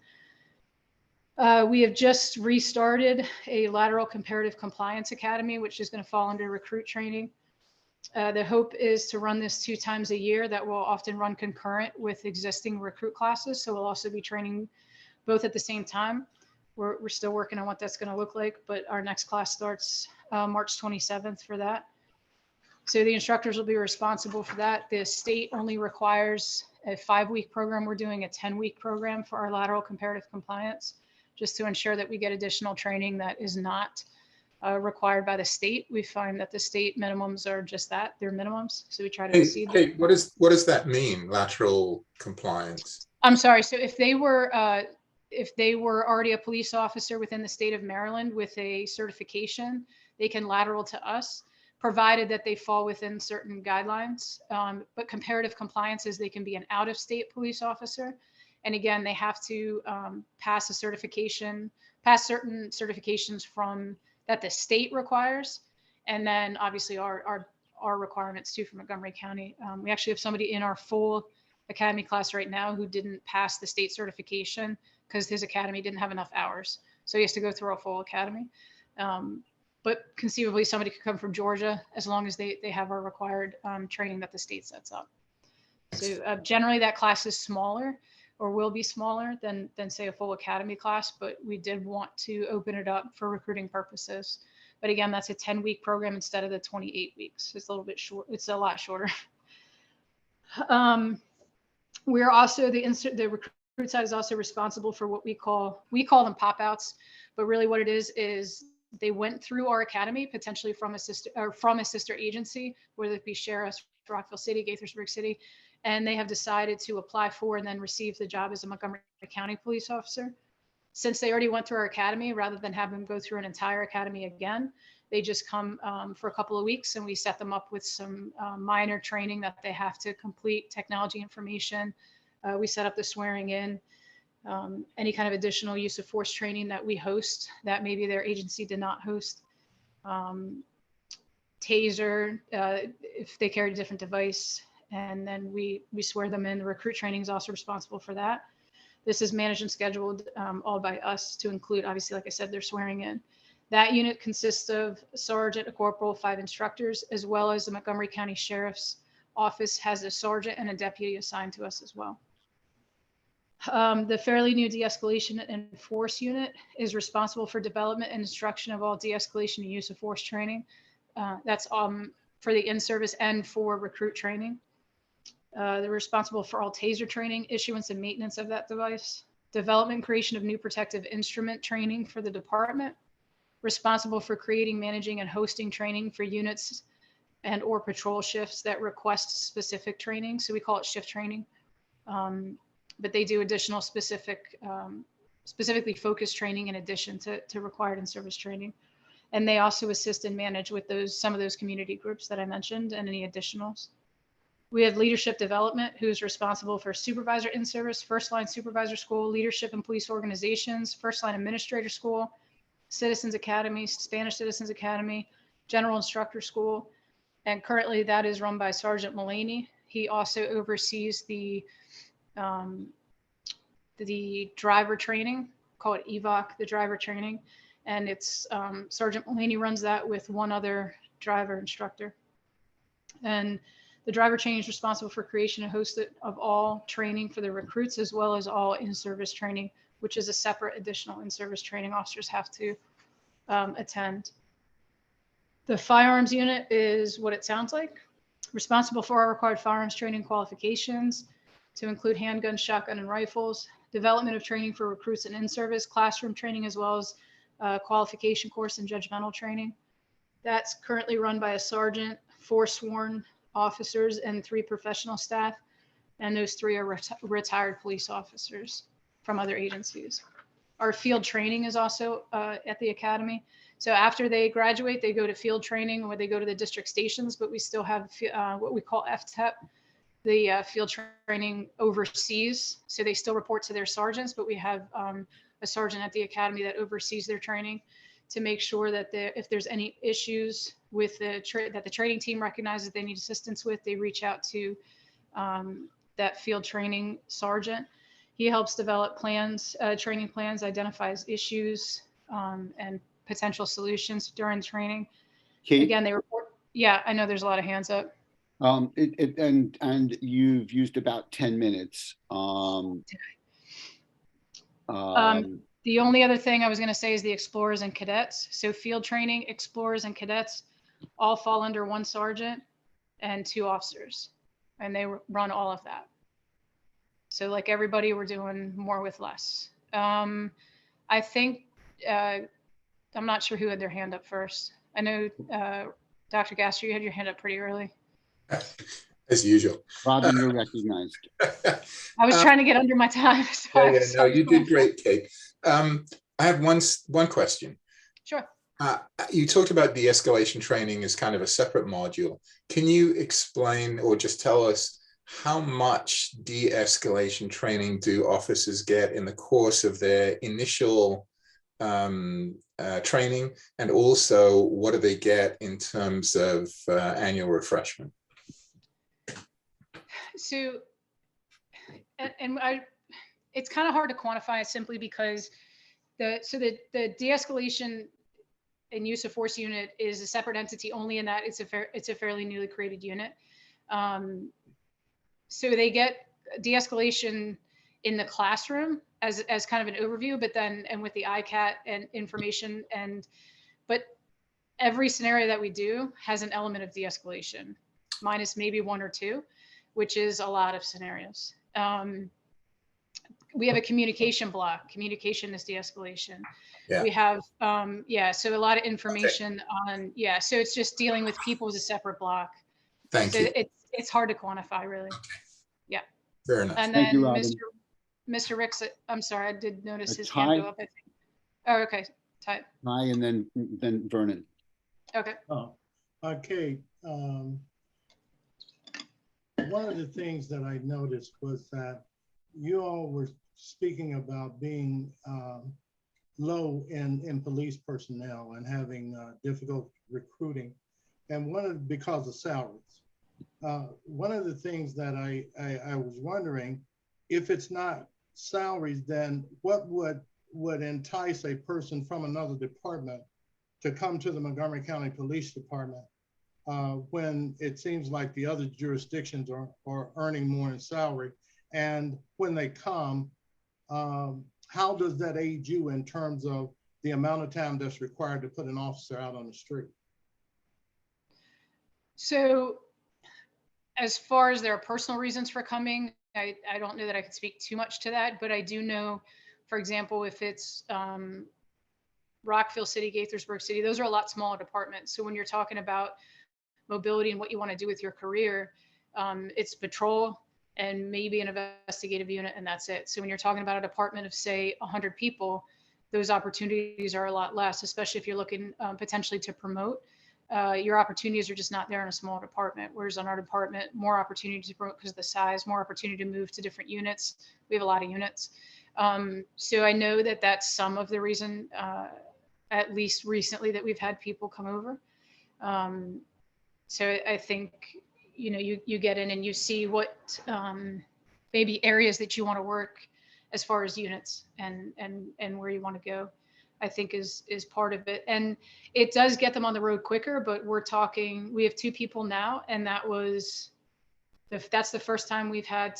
We have just restarted a lateral comparative compliance academy, which is going to fall under recruit training. The hope is to run this 2 times a year. That will often run concurrent with existing recruit classes. So we'll also be training both at the same time. We're still working on what that's going to look like, but our next class starts March 27th for that. So the instructors will be responsible for that. The state only requires a 5-week program. We're doing a 10-week program for our lateral comparative compliance, just to ensure that we get additional training that is not required by the state. We find that the state minimums are just that, they're minimums. So we try to exceed them. Hey, what does that mean, lateral compliance? I'm sorry. So if they were already a police officer within the state of Maryland with a certification, they can lateral to us, provided that they fall within certain guidelines. But comparative compliance is they can be an out-of-state police officer. And again, they have to pass certain certifications from that the state requires. And then obviously our requirements too for Montgomery County. We actually have somebody in our full academy class right now who didn't pass the state certification because his academy didn't have enough hours. So he has to go through a full academy. But conceivably somebody could come from Georgia as long as they have our required training that the state sets up. So generally that class is smaller, or will be smaller than say a full academy class, but we did want to open it up for recruiting purposes. But again, that's a 10-week program instead of the 28 weeks. It's a little bit short. It's a lot shorter. We're also the recruit side is also responsible for what we call them pop-outs, but really what it is they went through our academy potentially from a sister agency, whether it be sheriffs, Rockville City, Gaithersburg City, and they have decided to apply for and then receive the job as a Montgomery County police officer. Since they already went through our academy, rather than have them go through an entire academy again, they just come for a couple of weeks and we set them up with some minor training that they have to complete, technology information. We set up the swearing in, any kind of additional use of force training that we host that maybe their agency did not host. Taser, if they carried a different device, and then we swear them in. The recruit training is also responsible for that. This is managed and scheduled all by us to include, obviously, like I said, they're swearing in. That unit consists of a sergeant, a corporal, 5 instructors, as well as the Montgomery County Sheriff's Office has a sergeant and a deputy assigned to us as well. The fairly new de-escalation and force unit is responsible for development and instruction of all de-escalation and use of force training. That's for the in-service and for recruit training. They're responsible for all taser training, issuance and maintenance of that device, development and creation of new protective instrument training for the department, responsible for creating, managing, and hosting training for units and or patrol shifts that request specific training. So we call it shift training. But they do additional specifically focused training in addition to required in-service training. And they also assist and manage with some of those community groups that I mentioned and any additionals. We have leadership development, who's responsible for supervisor in-service, first line supervisor school, leadership and police organizations, first line administrator school, Citizens Academy, Spanish Citizens Academy, general instructor school. And currently that is run by Sergeant Mullaney. He also oversees the driver training, call it EVOC, the driver training. And it's Sergeant Mullaney runs that with one other driver instructor. And the driver training is responsible for creation and host of all training for the recruits, as well as all in-service training, which is a separate additional in-service training officers have to attend. The firearms unit is what it sounds like, responsible for our required firearms training qualifications to include handguns, shotgun, and rifles, development of training for recruits and in-service, classroom training, as well as qualification course and judgmental training. That's currently run by a sergeant, 4 sworn officers, and 3 professional staff. And those 3 are retired police officers from other agencies. Our field training is also at the academy. So after they graduate, they go to field training or they go to the district stations, but we still have what we call FTEP, the field training overseas. So they still report to their sergeants, but we have a sergeant at the academy that oversees their training to make sure that if there's any issues with that the training team recognizes they need assistance with, they reach out to that field training sergeant. He helps develop plans, training plans, identifies issues and potential solutions during training. Kate, Again, they report. Yeah, I know there's a lot of hands up. and you've used about 10 minutes. The only other thing I was going to say is the explorers and cadets. So field training, explorers and cadets all fall under 1 sergeant and 2 officers, and they run all of that. So like everybody, we're doing more with less. I think, I'm not sure who had their hand up first. I know Dr. Gasser, you had your hand up pretty early. As usual. Robin, you're recognized. I was trying to get under my time. So no, you did great, Kate. I have one question. Sure. You talked about de-escalation training as kind of a separate module. Can you explain or just tell us how much de-escalation training do officers get in the course of their initial training, and also what do they get in terms of annual refreshment? So, it's kind of hard to quantify simply because the de-escalation and use of force unit is a separate entity only in that it's a fairly newly created unit. So they get de-escalation in the classroom as kind of an overview, but then, and with the ICAT and information, but every scenario that we do has an element of de-escalation, minus maybe 1 or 2, which is a lot of scenarios. We have a communication block. Communication is de-escalation. Yeah. We have, so a lot of information on, so it's just dealing with people as a separate block. Thank you. It's hard to quantify, really. Yeah. Fair enough. And Thank then you, Robin. Mr. Ricks, I'm sorry, I did notice his Ty? hand go up, I think. Oh, okay. Ty. Ty and then Vernon. Okay. Kate, one of the things that I noticed was that you all were speaking about being low in police personnel and having difficult recruiting, and because of salaries. One of the things that I was wondering, if it's not salaries, then what would entice a person from another department to come to the Montgomery County Police Department when it seems like the other jurisdictions are earning more in salary? And when they come, how does that aid you in terms of the amount of time that's required to put an officer out on the street? So as far as there are personal reasons for coming, I don't know that I could speak too much to that, but I do know, for example, if it's Rockville City, Gaithersburg City, those are a lot smaller departments. So when you're talking about mobility and what you want to do with your career, it's patrol and maybe an investigative unit, and that's it. So when you're talking about a department of, say, 100 people, those opportunities are a lot less, especially if you're looking potentially to promote. Your opportunities are just not there in a small department. Whereas on our department, more opportunities to promote because of the size, more opportunity to move to different units. We have a lot of units. So I know that that's some of the reason, at least recently, that we've had people come over. So I think, you know, you get in and you see what maybe areas that you want to work as far as units and where you want to go, I think is part of it. And it does get them on the road quicker, but we're talking, we have 2 people now, and that's the first time we've had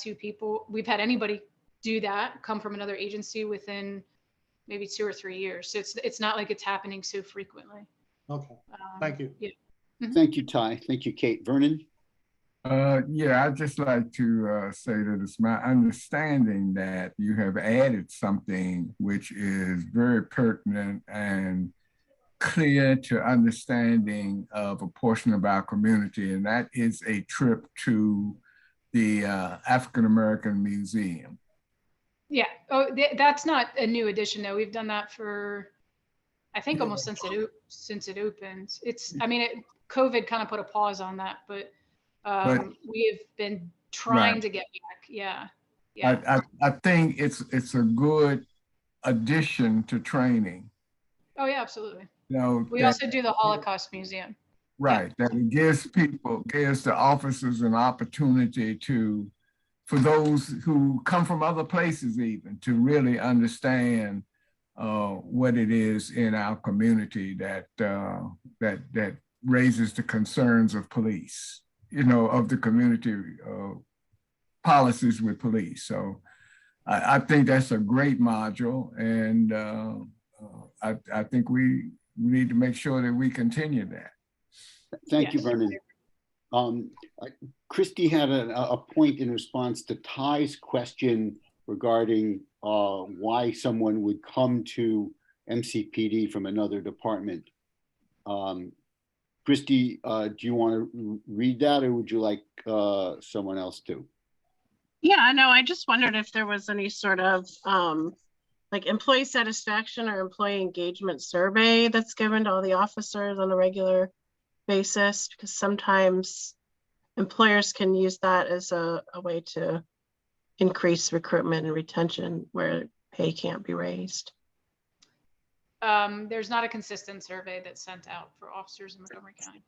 anybody do that, come from another agency within maybe 2 or 3 years. So it's not like it's happening so frequently. Okay, thank you. Yeah. Thank you, Ty. Thank you, Kate. Vernon? Yeah, I'd just like to say that it's my understanding that you have added something which is very pertinent and clear to understanding of a portion of our community, and that is a trip to the African American Museum. Yeah. Oh, that's not a new addition though. We've done that for, I think, almost since it opened. I mean, COVID kind of put a pause on that, but we have been trying to get back. Yeah. Yeah. I think it's a good addition to training. Oh yeah, absolutely. You know, We also do the Holocaust Museum. Right, that it gives the officers an opportunity for those who come from other places even, to really understand what it is in our community that raises the concerns of police, you know, of the community policies with police. So I think that's a great module, and I think we need to make sure that we continue that. Thank you, Vernon. Christy had a point in response to Ty's question regarding why someone would come to MCPD from another department. Christy, do you want to read that, or would you like someone else to? Yeah, no, I just wondered if there was any sort of like employee satisfaction or employee engagement survey that's given to all the officers on a regular basis, because sometimes employers can use that as a way to increase recruitment and retention where pay can't be raised. There's not a consistent survey that's sent out for officers in Montgomery County.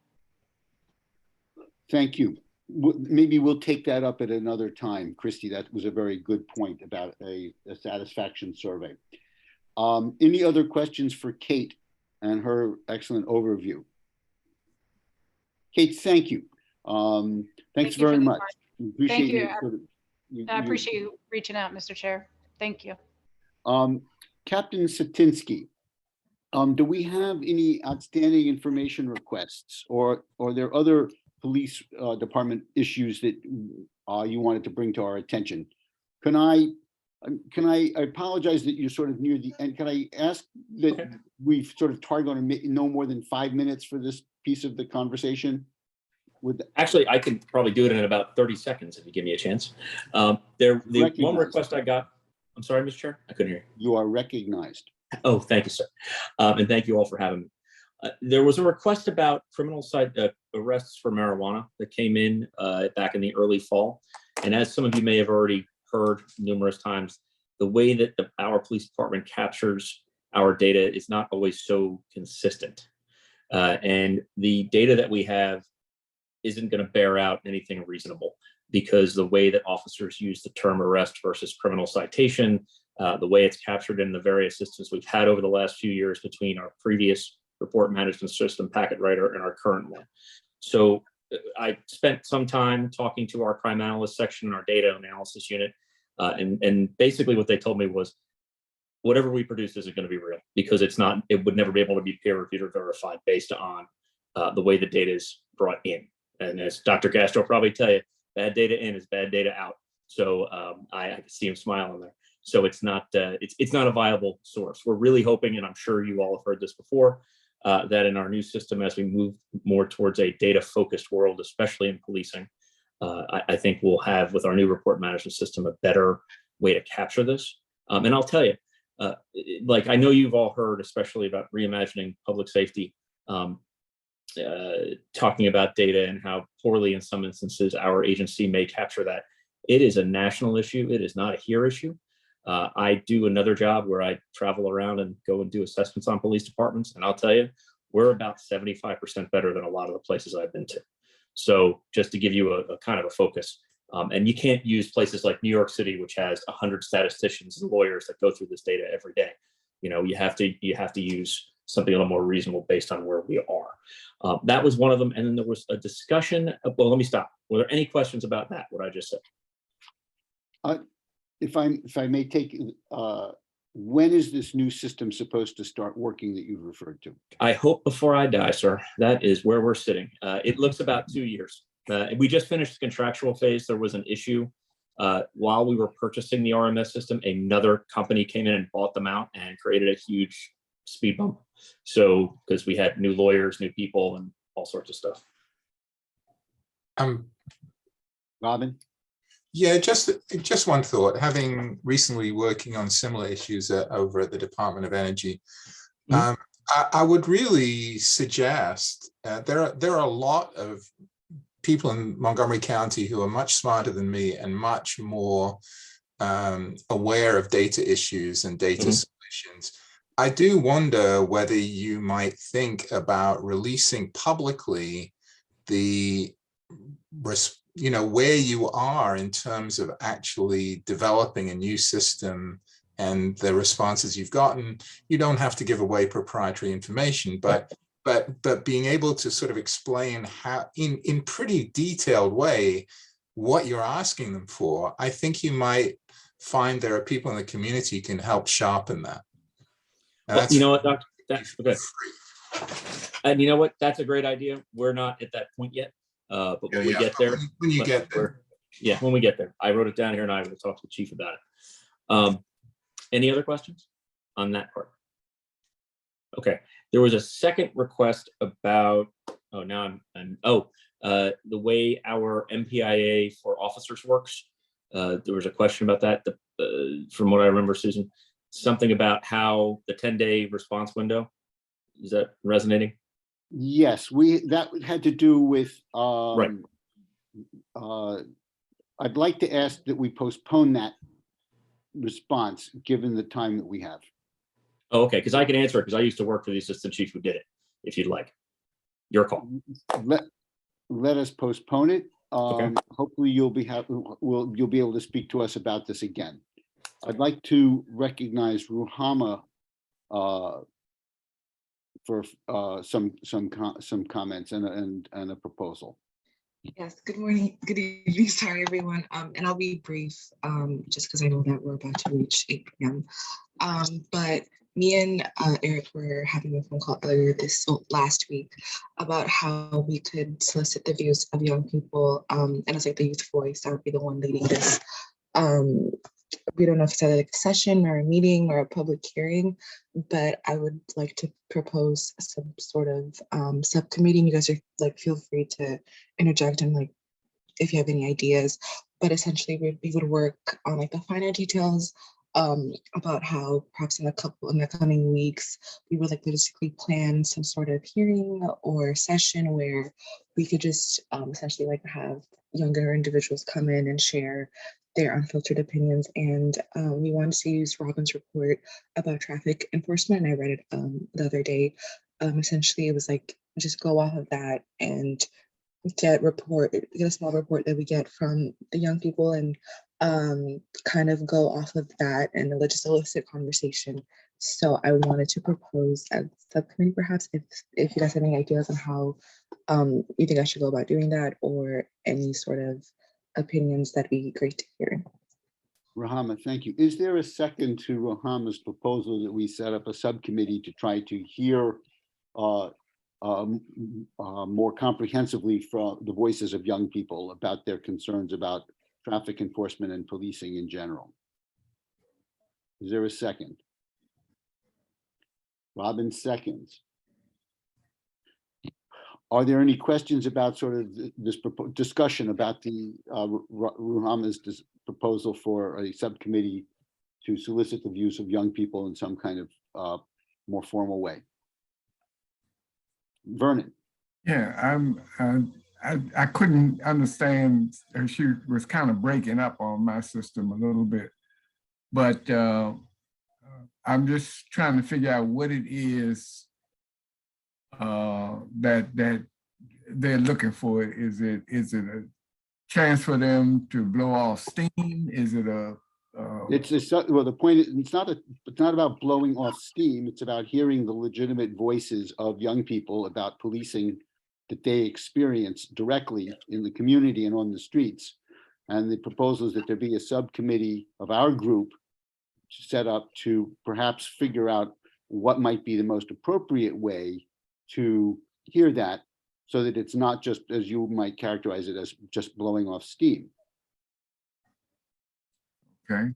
Thank you. Maybe we'll take that up at another time. Christy, that was a very good point about a satisfaction survey. Any other questions for Kate and her excellent overview? Kate, thank you. Thanks very much. Thank you. I appreciate you reaching out, Mr. Chair. Thank you. Captain Satinsky, do we have any outstanding information requests, or are there other police department issues that you wanted to bring to our attention? I apologize that you're sort of near the end. Can I ask that we've sort of targeted on no more than 5 minutes for this piece of the conversation? Actually, I can probably do it in about 30 seconds if you give me a chance. The one request I got, I'm sorry, Mr. Chair, I couldn't hear you. You are recognized. Oh, thank you, sir. And thank you all for having me. There was a request about criminal side arrests for marijuana that came in back in the early fall. And as some of you may have already heard numerous times, the way that our police department captures our data is not always so consistent. And the data that we have isn't going to bear out anything reasonable, because the way that officers use the term arrest versus criminal citation, the way it's captured in the various systems we've had over the last few years between our previous report management system, Packet Writer, and our current one. So I spent some time talking to our crime analyst section in our data analysis unit. And basically what they told me was, whatever we produce isn't going to be real, because it would never be able to be peer reviewed or verified based on the way the data is brought in. And as Dr. Castro will probably tell you, bad data in is bad data out. So I can see him smiling there. So it's not a viable source. We're really hoping, and I'm sure you all have heard this before, that in our new system, as we move more towards a data-focused world, especially in policing, I think we'll have, with our new report management system, a better way to capture this. And I'll tell you, like, I know you've all heard, especially about reimagining public safety, talking about data and how poorly in some instances our agency may capture that. It is a national issue. It is not a here issue. I do another job where I travel around and go and do assessments on police departments. And I'll tell you, we're about 75% better than a lot of the places I've been to. So just to give you a kind of a focus, and you can't use places like New York City, which has 100 statisticians and lawyers that go through this data every day. You know, you have to use something a little more reasonable based on where we are. That was one of them. And then there was a discussion. Well, let me stop. Were there any questions about that, what I just said? If I may take, when is this new system supposed to start working that you've referred to? I hope before I die, sir. That is where we're sitting. It looks about 2 years. We just finished the contractual phase. There was an issue while we were purchasing the RMS system. Another company came in and bought them out and created a huge speed bump. So, because we had new lawyers, new people, and all sorts of stuff. Robin? Yeah, just one thought. Having recently working on similar issues over at the Department of Energy, I would really suggest there are a lot of people in Montgomery County who are much smarter than me and much more aware of data issues and data solutions. I do wonder whether you might think about releasing publicly the where you are in terms of actually developing a new system and the responses you've gotten. You don't have to give away proprietary information, but being able to sort of explain how in pretty detailed way what you're asking them for, I think you might find there are people in the community who can help sharpen that. Well, you know what, Doctor? Okay. And you know what? That's a great idea. We're not at that point yet. But when we get there, when you get there, when we get there, I wrote it down here and I will talk to the chief about it. Any other questions on that part? Okay, there was a second request about, the way our MPIA for officers works. There was a question about that, from what I remember, Susan, something about how the 10-day response window, is that resonating? Yes, that had to do with, Right. I'd like to ask that we postpone that response, given the time that we have. Oh, okay, because I can answer it, because I used to work for the assistant chief who did it, if you'd like. Your call. Let us postpone it. Okay. Hopefully you'll be able to speak to us about this again. I'd like to recognize Ruhama for some comments and a proposal. Yes, good morning, good evening, sorry everyone, and I'll be brief, just because I know that we're about to reach 8 p.m. But me and Eric were having a phone call earlier last week about how we could solicit the views of young people, and it's like the youth voice, I would be the one leading this. We don't know if it's like a session or a meeting or a public hearing, but I would like to propose some sort of subcommittee. You guys are like, feel free to interject and like, if you have any ideas, but essentially we would work on like the finer details about how perhaps in the coming weeks, we would like basically plan some sort of hearing or session where we could just essentially like have younger individuals come in and share their unfiltered opinions. And we wanted to use Robin's report about traffic enforcement. And I read it the other day. Essentially, it was like, just go off of that and get a small report that we get from the young people and kind of go off of that and just elicit conversation. So I wanted to propose a subcommittee, perhaps, if you guys have any ideas on how you think I should go about doing that, or any sort of opinions, that'd be great to hear. Rahama, thank you. Is there a second to Rahama's proposal that we set up a subcommittee to try to hear more comprehensively from the voices of young people about their concerns about traffic enforcement and policing in general? Is there a second? Robin seconds. Are there any questions about sort of this discussion about the Ruhama's proposal for a subcommittee to solicit the views of young people in some kind of more formal way? Vernon. Yeah, I couldn't understand. She was kind of breaking up on my system a little bit, but I'm just trying to figure out what it is that they're looking for. Is it a chance for them to blow off steam? Is it a well, the point is, it's not about blowing off steam. It's about hearing the legitimate voices of young people about policing that they experience directly in the community and on the streets. And the proposal is that there be a subcommittee of our group set up to perhaps figure out what might be the most appropriate way to hear that, so that it's not just, as you might characterize it, as just blowing off steam. okay?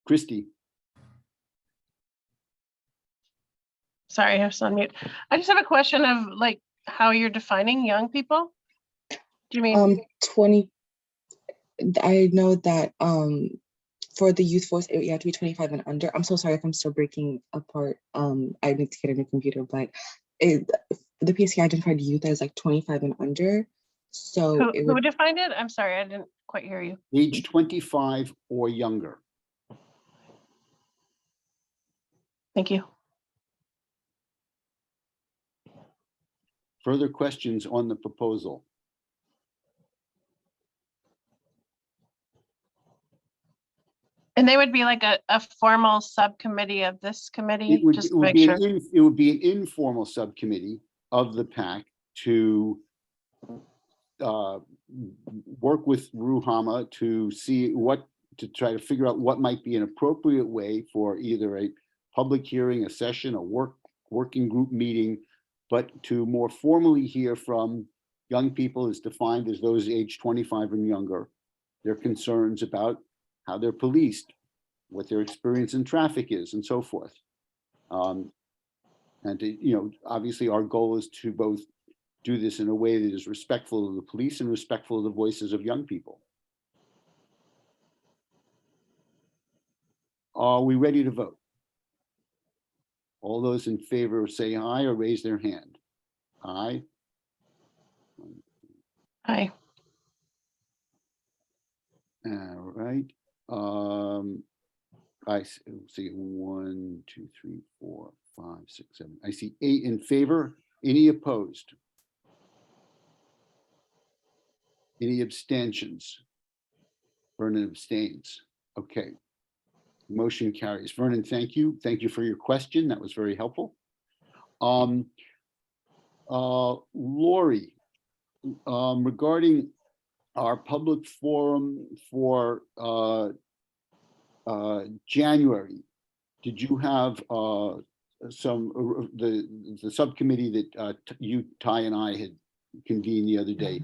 Christy. Sorry, I was on mute. I just have a question of like how you're defining young people. Do you mean 20? I know that for the youth force, you have to be 25 and under. I'm so sorry if I'm still breaking apart. I need to get a new computer, but the PSC identified youth as like 25 and under. So who defined it? I'm sorry, I didn't quite hear you. Age 25 or younger. Thank you. Further questions on the proposal? And they would be like a formal subcommittee of this committee, It would be an informal subcommittee of the PAC to work with Ruhama to see to try to figure out what might be an appropriate way for either a public hearing, a session, a working group meeting, but to more formally hear from young people as defined as those age 25 and younger, their concerns about how they're policed, what their experience in traffic is, and so forth. And to, obviously our goal is to both do this in a way that is respectful of the police and respectful of the voices of young people. Are we ready to vote? All those in favor say aye or raise their hand. Aye. Aye. All right. I see 1, 2, 3, 4, 5, 6, 7. I see 8 in favor. Any opposed? Any abstentions? Vernon abstains. Okay. Motion carries. Vernon, thank you. Thank you for your question. That was very helpful. Lori, regarding our public forum for January, did you have the subcommittee that you, Ty, and I had convened the other day?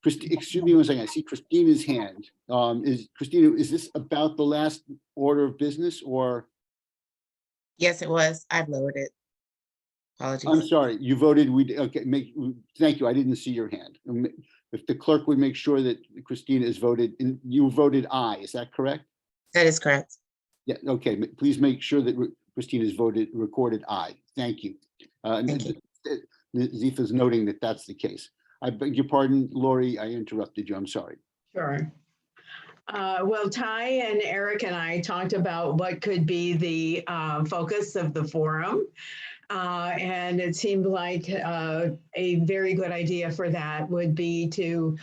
Excuse me one second. I see Christina's hand. Christina, is this about the last order of business, or? Yes, it was. I've lowered it. Apologies. I'm sorry, you voted, thank you, I didn't see your hand. If the clerk would make sure that Christina is voted, and you voted aye, is that correct? That is correct. Yeah, okay, please make sure that Christina is recorded aye. Thank you. Thank you. Zifa's noting that that's the case. I beg your pardon, Lori, I interrupted you, I'm sorry. Sure. Well, Ty and Eric and I talked about what could be the focus of the forum. And it seemed like a very good idea for that would be to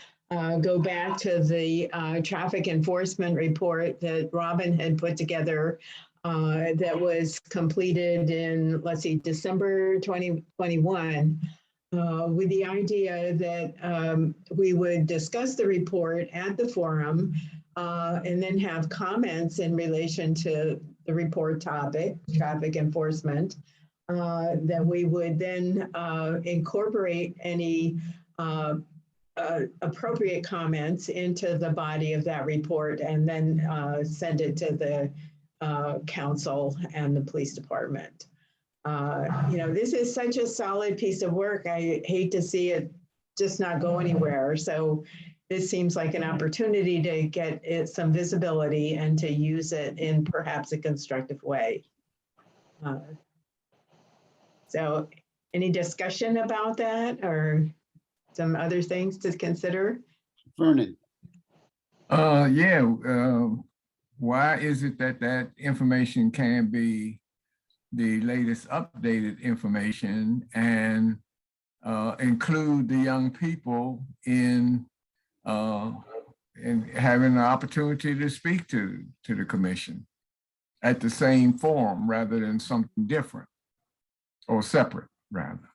go back to the traffic enforcement report that Robin had put together that was completed in, let's see, December 2021, with the idea that we would discuss the report at the forum and then have comments in relation to the report topic, traffic enforcement, that we would then incorporate any appropriate comments into the body of that report and then send it to the council and the police department. This is such a solid piece of work. I hate to see it just not go anywhere. So this seems like an opportunity to get it some visibility and to use it in perhaps a constructive way. So any discussion about that or some other things to consider? Vernon, Why is it that that information can be the latest updated information and include the young people in having the opportunity to speak to the commission at the same forum rather than something different or separate rather?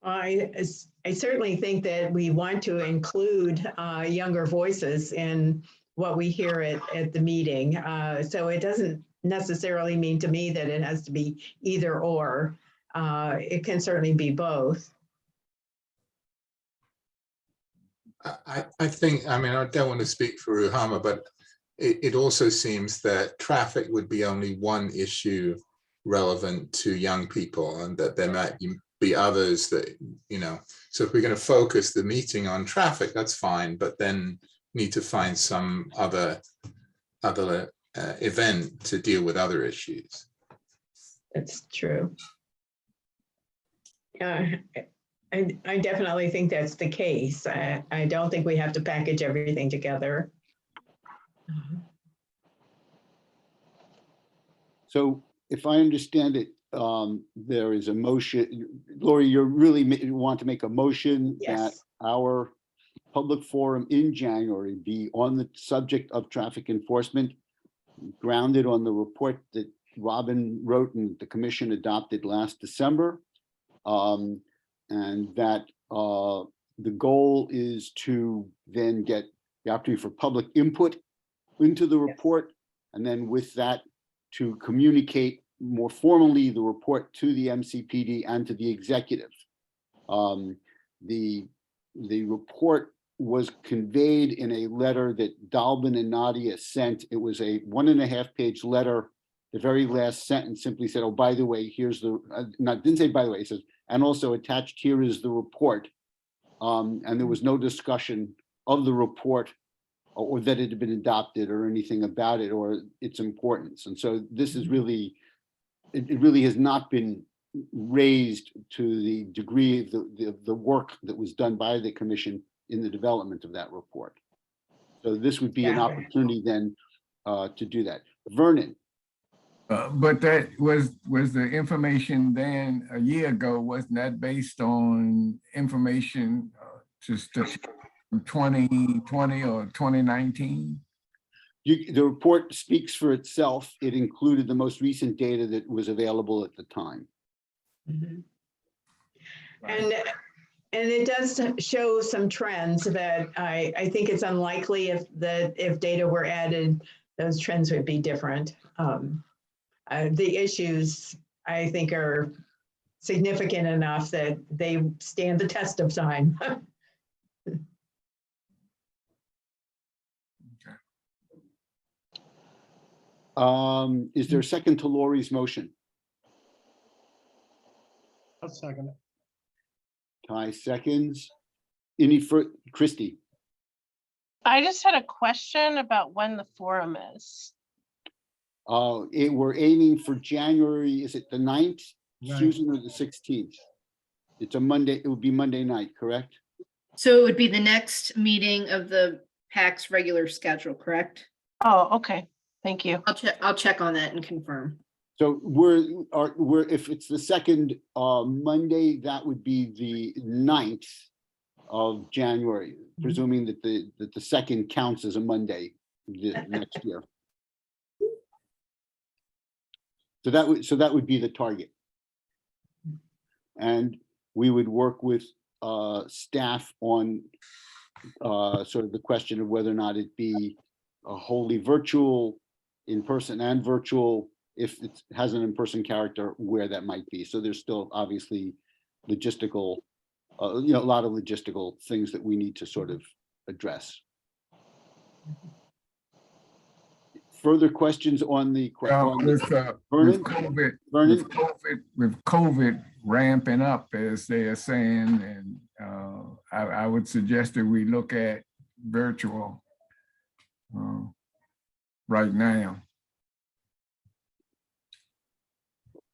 I certainly think that we want to include younger voices in what we hear at the meeting. So it doesn't necessarily mean to me that it has to be either or. It can certainly be both. I think, I mean, I don't want to speak for Ruhama, but it also seems that traffic would be only one issue relevant to young people, and that there might be others that, so if we're going to focus the meeting on traffic, that's fine, but then need to find some other event to deal with other issues. That's true. I definitely think that's the case. I don't think we have to package everything together. so if I understand it, there is a motion. Lori, you really want to make a motion that Yes. our public forum in January be on the subject of traffic enforcement, grounded on the report that Robin wrote and the commission adopted last December. And that the goal is to then get the opportunity for public input into the report, and then with that to communicate more formally the report to the MCPD and to the executive. The report was conveyed in a letter that Dalvin and Nadia sent. It was a 1.5-page letter. The very last sentence simply said, oh, by the way, here's the, didn't say by the way, it says, and also attached here is the report. And there was no discussion of the report or that it had been adopted or anything about it or its importance. And so this is really, it really has not been raised to the degree of the work that was done by the commission in the development of that report. So this would be an opportunity then to do that. Vernon. But that was the information then a year ago, wasn't that based on information just from 2020 or 2019? The report speaks for itself. It included the most recent data that was available at the time. Mm-hmm. And it does show some trends that I think it's unlikely if data were added, those trends would be different. The issues, I think, are significant enough that they stand the test of time. Is there a second to Lori's motion? I'll second it. Ty seconds. Any for Christie? I just had a question about when the forum is. We're aiming for January, is it the 9th, Ninth. Susan, or the 16th? It's a Monday, it would be Monday night, correct? So it would be the next meeting of the PAC's regular schedule, correct? Oh, okay. Thank you. I'll check on that and confirm. So if it's the second Monday, that would be the 9th of January, presuming that the second counts as a Monday next year. So that would be the target. And we would work with staff on sort of the question of whether or not it be a wholly virtual, in-person and virtual, if it has an in-person character, where that might be. So there's still obviously logistical, a lot of logistical things that we need to sort of address. Further questions on the With Vernon? COVID, with COVID ramping up, as they are saying, and I would suggest that we look at virtual right now.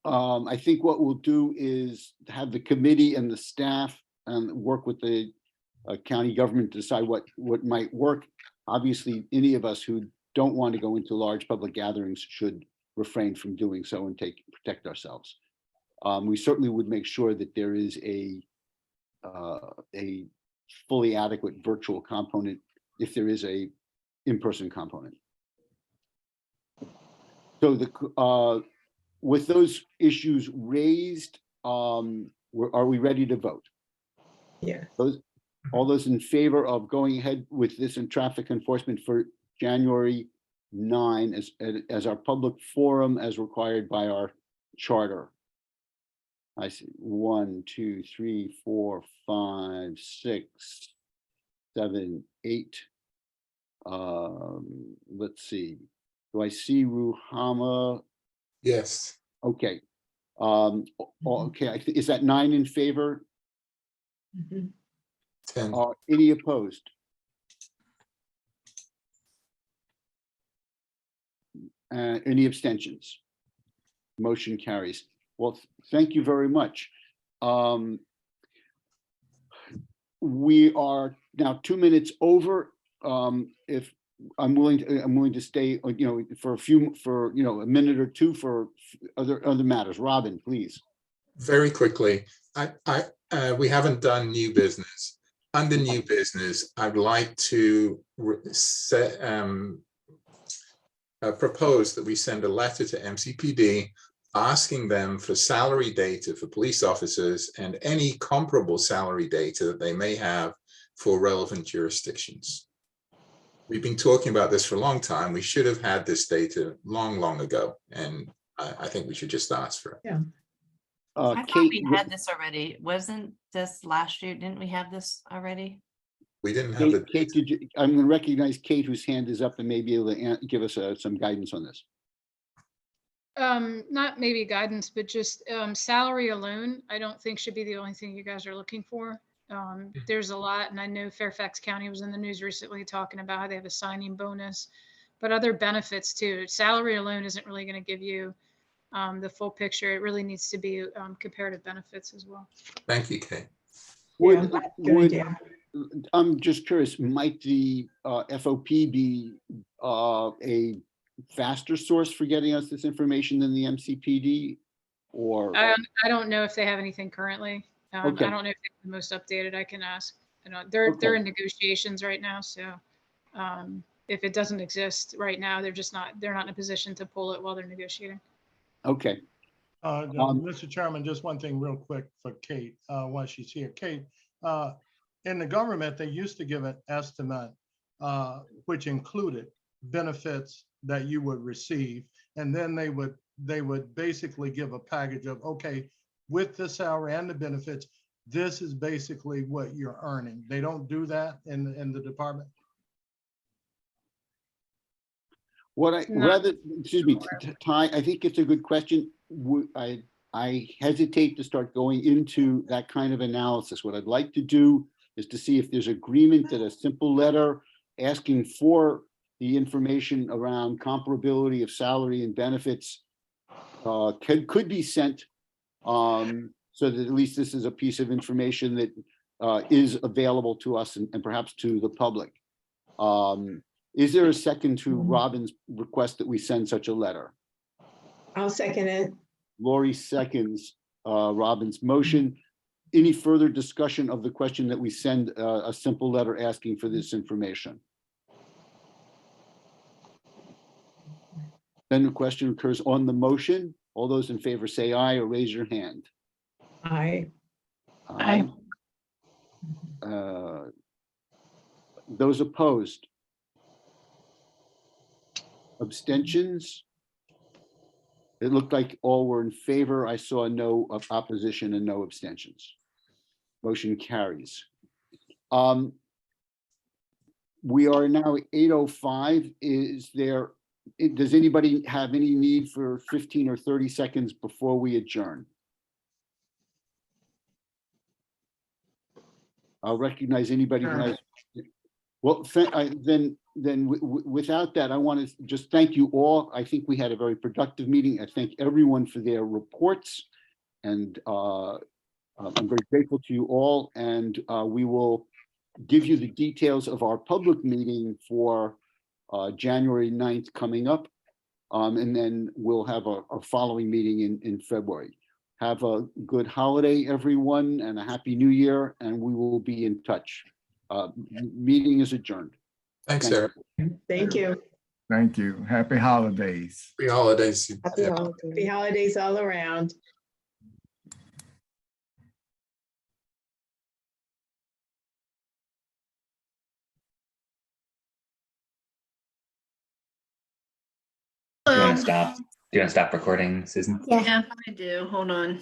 I think what we'll do is have the committee and the staff work with the county government to decide what might work. Obviously, any of us who don't want to go into large public gatherings should refrain from doing so and protect ourselves. We certainly would make sure that there is a fully adequate virtual component if there is a in-person component. So with those issues raised, are we ready to vote? Yeah. All those in favor of going ahead with this in traffic enforcement for January 9 as our public forum as required by our charter? I see 1, 2, 3, 4, 5, 6, 7, 8. Let's see. Do I see Ruhama? Yes. Okay. Okay. Is that 9 in favor? 10. Any opposed? Any abstentions? Motion carries. Well, thank you very much. We are now 2 minutes over. If I'm willing to stay, for a minute or two for other matters. Robin, please. Very quickly, we haven't done new business. Under new business, I'd like to propose that we send a letter to MCPD asking them for salary data for police officers and any comparable salary data that they may have for relevant jurisdictions. We've been talking about this for a long time. We should have had this data long ago, and I think we should just ask for it. Yeah. I thought Kate, we had this already. Wasn't this last year? Didn't we have this already? We didn't have the. Kate, I'm going to recognize Kate, whose hand is up, and may be able to give us some guidance on this. Not maybe guidance, but just salary alone, I don't think should be the only thing you guys are looking for. There's a lot, and I know Fairfax County was in the news recently talking about how they have a signing bonus, but other benefits too. Salary alone isn't really going to give you the full picture. It really needs to be comparative benefits as well. Thank you, Kate. I'm just curious, might the FOP be a faster source for getting us this information than the MCPD? Or I don't know if they have anything currently. Okay. I don't know if they're the most updated. I can ask. They're in negotiations right now, so if it doesn't exist right now, they're not in a position to pull it while they're negotiating. Okay. Mr. Chairman, just one thing real quick for Kate, while she's here. Kate, in the government, they used to give an estimate, which included benefits that you would receive, and then they would basically give a package of, okay, with the salary and the benefits, this is basically what you're earning. They don't do that in the department. Excuse me, Ty, I think it's a good question. I hesitate to start going into that kind of analysis. What I'd like to do is to see if there's agreement that a simple letter asking for the information around comparability of salary and benefits could be sent, so that at least this is a piece of information that is available to us and perhaps to the public. Is there a second to Robin's request that we send such a letter? I'll second it. Lori seconds Robin's motion. Any further discussion of the question that we send a simple letter asking for this information? Then the question occurs on the motion. All those in favor say aye or raise your hand. Aye. Aye. Those opposed? Abstentions? It looked like all were in favor. I saw no opposition and no abstentions. Motion carries. We are now at 8:05. Does anybody have any need for 15 or 30 seconds before we adjourn? I'll recognize anybody who has. Well, without that, I want to just thank you all. I think we had a very productive meeting. I thank everyone for their reports, and I'm very grateful to you all. And we will give you the details of our public meeting for January 9th coming up, and then we'll have a following meeting in February. Have a good holiday, everyone, and a happy new year, and we will be in touch. Meeting is adjourned. Thanks, Thank Eric. Thank you. Thank you. Happy holidays. Happy holidays. Happy Yeah. holidays. Happy holidays all around. Hello. Do you want to stop recording, Susan? Yeah, I do. Hold on.